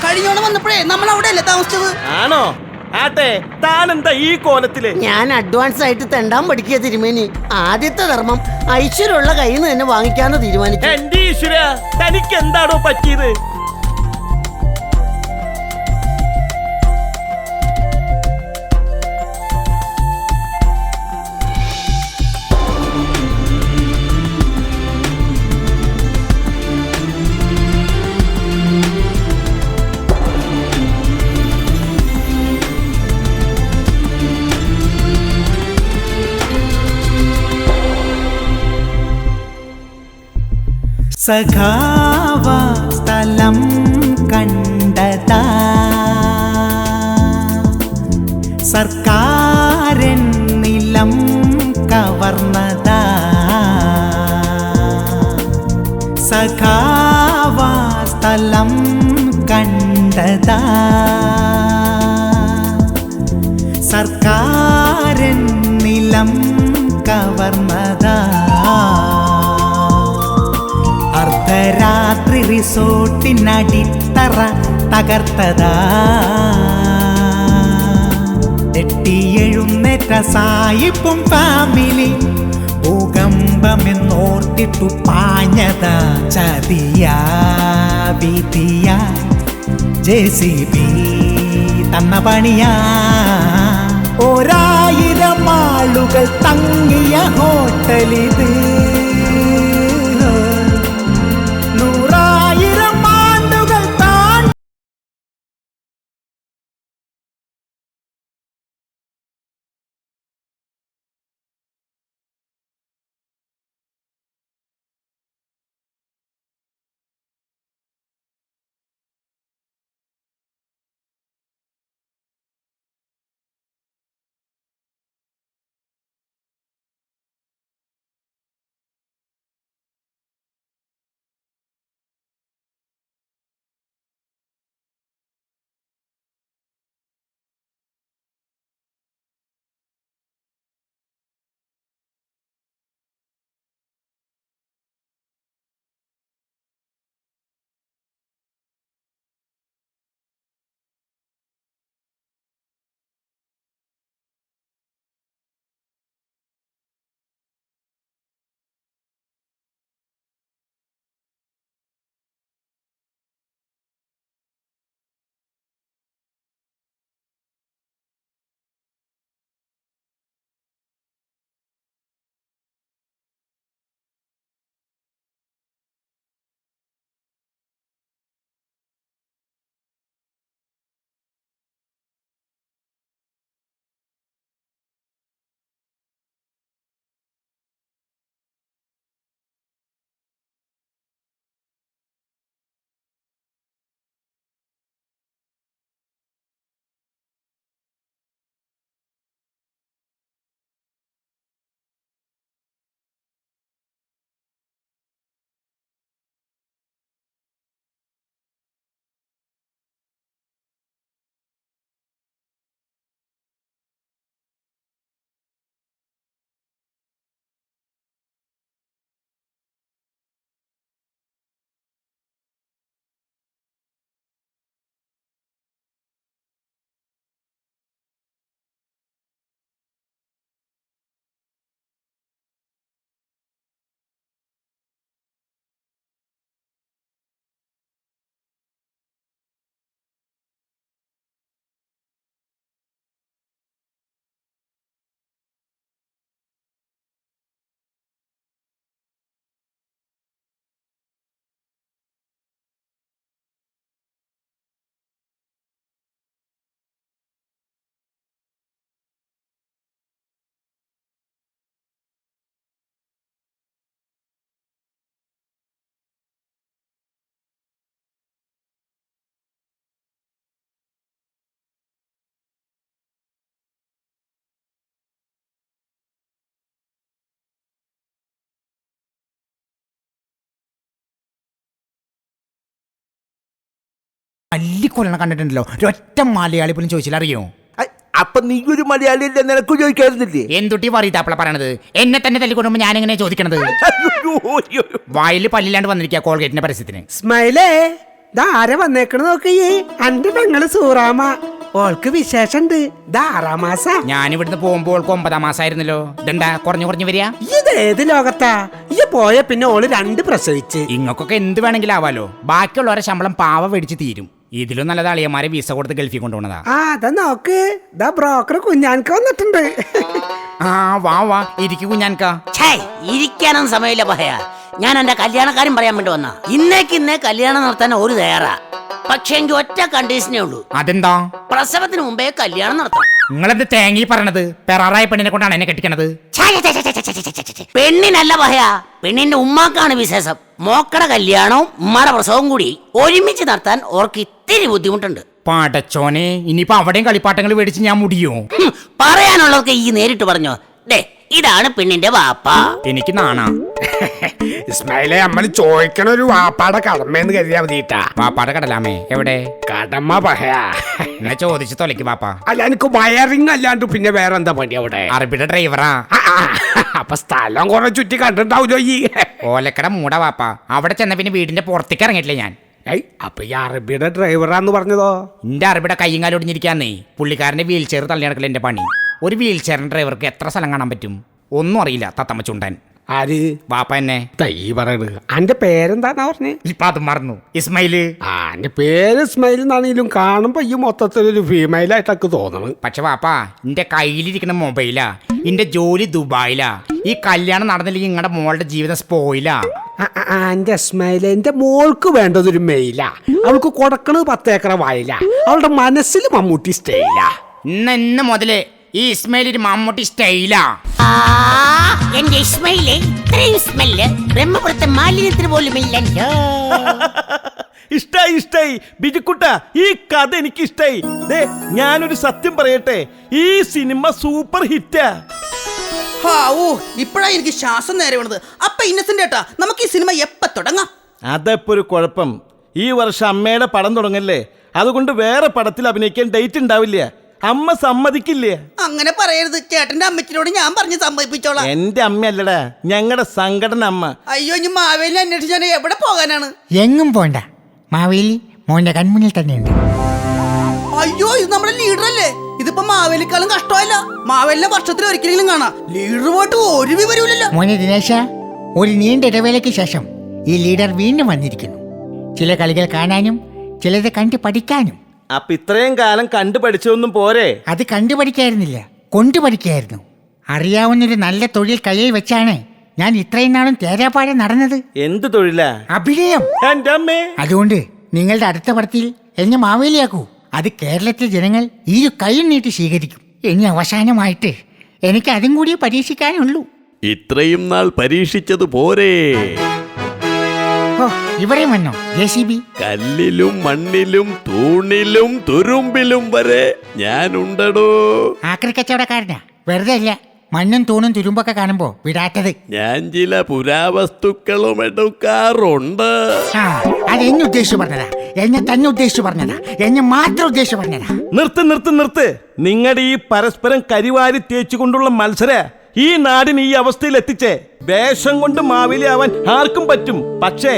കഴിഞ്ഞോണം വന്നപ്പോഴേ നമ്മൾ അവിടെ അല്ലേ താമസിച്ചത്. ആണോ? ആട്ടെ, താനെന്താ ഈ കോലത്തില്? ഞാൻ അഡ്വാൻസ് ആയിട്ട് തെണ്ടാൻ പഠിക്കുക തിരുമേനി. ആദ്യത്തെ ധർമ്മം ഐശ്വര്യമുള്ള കയ്യിൽ നിന്ന് തന്നെ വാങ്ങിക്കാന്ന് തീരുമാനിച്ചു. എന്റെ ഈശ്വര, തനിക്ക് എന്താണോ പറ്റിയത്? സഖാവ സ്ഥലം കണ്ടതാ, സർക്കാരൻ നിലം കവർന്നതാ. സഖാവ സ്ഥലം കണ്ടതാ, സർക്കാരൻ നിലം കവർന്നതാ. അർദ്ധരാത്രി റിസോർട്ടിനടിത്തറ തകർത്തതാ, തെട്ടിയെഴുന്നേറ്റ സായിപ്പും ഫാമിലി ഭൂകമ്പമെന്നോർത്തിട്ടു പാഞ്ഞതാ. ചതിയാ വിധിയ JCB തന്ന പണിയാ. 1000 ആളുകൾ തങ്ങിയ ഹോട്ടലിത്. അല്ലിക്കൊല്ലണ കണ്ടിട്ടുണ്ടല്ലോ, ഒരൊറ്റ മലയാളി പോലും ചോദിച്ചില്ല, അറിയോ? അപ്പൊ നീ ഒരു മലയാളി നിനക്ക് ചോദിക്കാറുന്നില്ലേ? എന്തുട്ടി പറയത്താപ്പള പറയണത്? എന്നെ തന്നെ തല്ലിക്കൊണ്ടുമ്പോ ഞാൻ എങ്ങനെ ചോദിക്കണത്? വായിൽ പല്ലില്ലാണ്ട് വന്നിരിക്കുക കോൾഗേറ്റിന്റെ പരസ്യത്തിന്. സ്മൈലേ, ആരെ വന്നേക്കണ നോക്കിയേ, അന്റെ പെങ്ങള് സൂറാമ. ഓൾക്ക് വിശേഷണ്ട്. 6 മാസാ. ഞാൻ ഇവിടുന്ന് പോകുമ്പോൾ 9 മാസമായിരുന്നല്ലോ. ഇതെന്താ കുറഞ്ഞു വരിക? ഇതേത് ലോകത്താ? ഈ പോയ പിന്നെ ഓള് 2 പ്രസവിച്ച്. ഇങ്ങക്കൊക്കെ എന്ത് വേണമെങ്കിലും ആവാലോ. ബാക്കിയുള്ളവരെ ശമ്പളം പാവ മേടിച്ച് തീരും. ഇതിലും നല്ലത് അളിയന്മാരെ വിസ കൊടുത്ത് ഗൾഫിൽ കൊണ്ടുപോകുന്നതാ. അതാ നോക്ക്, ബ്രോക്കർ കുഞ്ഞാൻക്ക് വന്നിട്ടുണ്ട്. വാ ഇരിക്കു കുഞ്ഞാൻക. ഇരിക്കാനൊന്നും സമയമില്ല പഹയ. ഞാൻ എന്റെ കല്യാണക്കാരും പറയാൻ വേണ്ടി വന്ന. ഇന്നേ കല്യാണം നടത്താൻ ഒരു തയ്യാറാ. പക്ഷെ എനിക്ക് ഒറ്റ കണ്ടീഷനേ ഉള്ളൂ. അതെന്താ? പ്രസവത്തിന് മുമ്പേ കല്യാണം നടത്താം. നിങ്ങളെന്ത് തേങ്ങി പറഞ്ഞത്? പെറാറായ പെണ്ണിനെ കൊണ്ടാണ് എന്നെ കെട്ടിക്കണത്. പെണ്ണിനല്ല പഹയ, പെണ്ണിന്റെ ഉമ്മാക്കാണ് വിശേഷം. മോക്കടെ കല്യാണവും ഉമ്മാടെ പ്രസവവും കൂടി ഒരുമിച്ച് നടത്താൻ ഓർക്ക് ഇത്തിരി ബുദ്ധിമുട്ടുണ്ട്. പാടച്ചോനെ, ഇനിയിപ്പോ അവിടെയും കളിപ്പാട്ടങ്ങൾ മേടിച്ച് ഞാൻ മുടിയോ? പറയാനുള്ളതൊക്കെ ഈ നേരിട്ട് പറഞ്ഞോ. ഇതാണ് പെണ്ണിന്റെ വാപ്പ. എനിക്ക് നാണാ. ഇസ്മായിലെ, അമ്മ ചോദിക്കണ ഒരു വാപ്പാടെ കടമയെന്ന് കരുതിയാ മതിട്ടാ. വാപ്പാടെ കടലാമേ എവിടെ? കടമ പഹയാ. എന്നെ ചോദിച്ചു തൊലക്ക് വാപ്പ. അല്ല, എനിക്ക് വയറിങ് അല്ലാണ്ട് പിന്നെ വേറെ എന്താ പണി അവിടെ? അറബിയുടെ ഡ്രൈവറാ. അപ്പൊ സ്ഥലം കുറെ ചുറ്റി കണ്ടിട്ടുണ്ടാവൂലോ ഈ ഓലക്കട മൂട വാപ്പ. അവിടെ ചെന്ന പിന്നെ വീടിന്റെ പുറത്തേക്ക് ഇറങ്ങിയിട്ടില്ല ഞാൻ. അപ്പൊ ഈ അറബിയുടെ ഡ്രൈവറാന്ന് പറഞ്ഞതോ? എന്റെ അറബിയുടെ കയ്യും കാലും ഒടിഞ്ഞിരിക്കാന്നേ. പുള്ളിക്കാരന്റെ വീൽ ചെയർ തള്ളി നടക്കല എന്റെ പണി. ഒരു വീൽ ചെയറിന്റെ ഡ്രൈവർക്ക് എത്ര സ്ഥലം കാണാൻ പറ്റും? ഒന്നും അറിയില്ല തത്തമ്മ ചുണ്ടൻ. ആര്? വാപ്പ എന്നെ. ഈ പറയണത് അന്റെ പേരെന്താന്നാ പറഞ്ഞേ? ഇപ്പൊ അത് മറന്നു. ഇസ്മയില്. എന്റെ പേര് ഇസ്മയിൽ എന്നാണെങ്കിലും കാണുമ്പോ ഈ മൊത്തത്തിലൊരു ഫീമെയിലായിട്ടൊക്കെ തോന്നണം. പക്ഷെ വാപ്പ, എന്റെ കയ്യിലിരിക്കുന്ന മൊബൈലാ. എന്റെ ജോലി ദുബായിലാ. ഈ കല്യാണം നടന്നില്ലെങ്കിൽ നിങ്ങളുടെ മോളുടെ ജീവിതം സ്പോയിലാ. എന്റെ ഇസ്മയില്, എന്റെ മോൾക്ക് വേണ്ടതൊരു മെയിലാ. അവൾക്ക് കൊടുക്കണത് 10 ഏക്കർ വായില. അവളുടെ മനസ്സിൽ മമ്മൂട്ടി സ്റ്റൈലാ. ഇന്ന് മുതല് ഈ ഇസ്മയിൽ ഒരു മമ്മൂട്ടി സ്റ്റൈലാ. എന്റെ ഇസ്മയിലെ ഇത്രയും സ്മെല്ല് ബ്രഹ്മപുരത്തെ മാലിന്യത്തിന് പോലും ഇല്ലല്ലോ. ഇഷ്ടായി ബിജുക്കുട്ട, ഈ കഥ എനിക്ക് ഇഷ്ടായി. ഞാനൊരു സത്യം പറയട്ടെ, ഈ സിനിമ സൂപ്പർ ഹിറ്റാ. ഇപ്പഴാ എനിക്ക് ശ്വാസം നേരെ വീണത്. അപ്പൊ ഇന്നസെന്റ് ഏട്ടാ, നമുക്ക് ഈ സിനിമ എപ്പ തുടങ്ങാം? അതെപ്പോ ഒരു കുഴപ്പം. ഈ വർഷം അമ്മയുടെ പടം തുടങ്ങല്ലേ, അതുകൊണ്ട് വേറെ പടത്തിൽ അഭിനയിക്കാൻ ഡേറ്റ് ഉണ്ടാവില്ല. അമ്മ സമ്മതിക്കില്ലേ? അങ്ങനെ പറയരുത്. ചേട്ടന്റെ അമ്മച്ചിനോട് ഞാൻ പറഞ്ഞ് സമ്മതിപ്പിച്ചോളാം. എന്റെ അമ്മയല്ലടാ, ഞങ്ങളുടെ സംഘടന അമ്മ. അയ്യോ, ഇനി മാവേലി അന്വേഷിച്ച് ഞാൻ എവിടെ പോകാനാണ്? എങ്ങും പോണ്ട, മാവേലി മോന്റെ കൺമുന്നിൽ തന്നെയുണ്ട്. അയ്യോ, ഇത് നമ്മുടെ ലീഡർ അല്ലേ? ഇതിപ്പോ മാവേലിക്കാളും കഷ്ടമല്ല. മാവേലിനെ വർഷത്തിൽ ഒരിക്കലെങ്കിലും കാണാം. ലീഡർ പോയിട്ട് ഒരു വിവരമില്ലല്ലോ. മോനെ ദിനേശ, ഒരു നീണ്ട ഇടവേളയ്ക്ക് ശേഷം ഈ ലീഡർ വീണ്ടും വന്നിരിക്കുന്നു. ചില കളികൾ കാണാനും ചിലത് കണ്ടു പഠിക്കാനും. അപ്പൊ ഇത്രയും കാലം കണ്ടു പഠിച്ചൊന്നും പോരെ? അത് കണ്ടു പഠിക്കായിരുന്നില്ല, കൊണ്ടു പഠിക്കായിരുന്നു. അറിയാവുന്നൊരു നല്ല തൊഴിൽ കയ്യിൽ വെച്ചാണ് ഞാൻ ഇത്രയും നാളും തേരാപ്പാടെ നടന്നത്. എന്ത് തൊഴിലാ? അഭിനയം. അതുകൊണ്ട് നിങ്ങളുടെ അടുത്ത പടത്തിൽ എന്നെ മാവേലിയാക്കൂ. അത് കേരളത്തിലെ ജനങ്ങൾ ഈ കൈയും നീട്ടി സ്വീകരിക്കും. ഇനി അവസാനമായിട്ട് എനിക്ക് അതും കൂടി പരീക്ഷിക്കാനുള്ളൂ. ഇത്രയും നാൾ പരീക്ഷിച്ചത് പോരെ? ഇവിടെ വന്നോ JCB? കല്ലിലും മണ്ണിലും തൂണിലും തുരുമ്പിലും വരെ ഞാനുണ്ടടോ. ആക്രി കച്ചവടക്കാരനാ, വെറുതെ അല്ല മണ്ണും തൂണും തുരുമ്പൊക്കെ കാണുമ്പോ വിടാത്തത്. ഞാൻ ചില പുരാവസ്തുക്കളും എടുക്കാറുണ്ട്. അതെന്നെ ഉദ്ദേശിച്ചു പറഞ്ഞതാ, എന്നെ തന്നെ ഉദ്ദേശിച്ചു പറഞ്ഞതാ, എന്നെ മാത്രം ഉദ്ദേശിച്ചു പറഞ്ഞതാ. നിർത്ത്. നിങ്ങളുടെ ഈ പരസ്പരം കരിവാരി തേച്ചുകൊണ്ടുള്ള മത്സര ഈ നാടിന് ഈ അവസ്ഥയിൽ എത്തിച്ചേ. വേഷം കൊണ്ട് മാവേലി ആവാൻ ആർക്കും പറ്റും, പക്ഷേ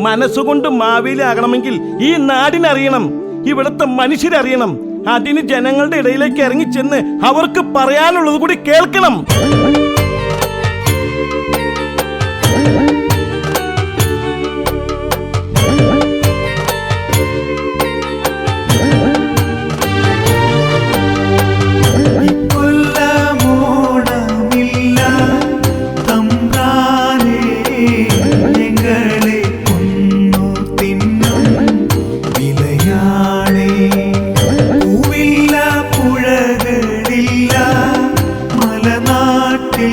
മനസ്സുകൊണ്ട് മാവേലി ആകണമെങ്കിൽ ഈ നാടിനറിയണം, ഇവിടുത്തെ മനുഷ്യരറിയണം. അതിന് ജനങ്ങളുടെ ഇടയിലേക്ക് ഇറങ്ങി ചെന്ന് അവർക്ക് പറയാനുള്ളത് കൂടി കേൾക്കണം. മലനാട്ടിൽ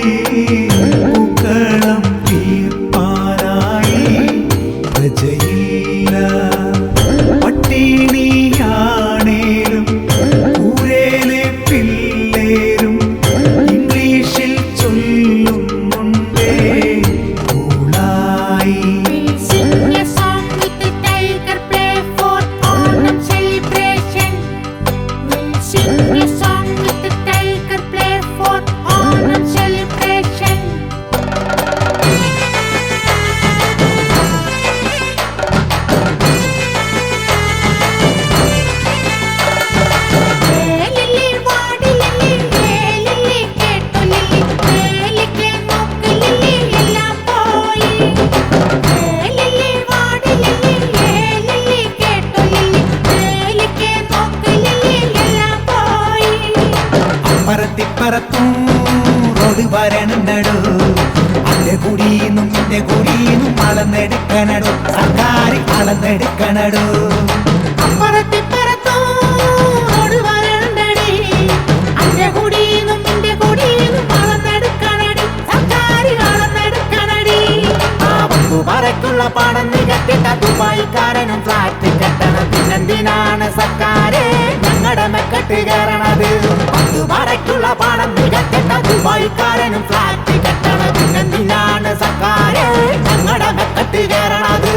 ഇപ്പറത്തും റോഡ് വരണുണ്ടടോ അന്റെ കുടിയും നിന്റെ കുടിയും അളന്നെടുക്കണടോ സർക്കാർ അളന്നെടുക്കണടോ അപ്പുറത്തിപ്പുറത്തോ റോഡ് വരണ്ടടി അന്റെ കുടിയും നിന്റെ കുടിയും അളന്നെടുക്കണടി സർക്കാർ അളന്നെടുക്കണടി ആ വരയ്ക്കുള്ള പണം നികത്തിട്ട ദുബായിക്കാരനും ഫ്ലാറ്റ് കെട്ടണം പിന്നെന്തിനാണ് സർക്കാര് ഞങ്ങളുടെ മെക്കെട്ട് കയറണത് വരയ്ക്കുള്ള പണം നികത്തിട്ട ദുബായിക്കാരനും ഫ്ലാറ്റ് കെട്ടണം പിന്നെന്തിനാണ് സർക്കാര് ഞങ്ങളുടെ മെക്കെട്ട് കയറണത്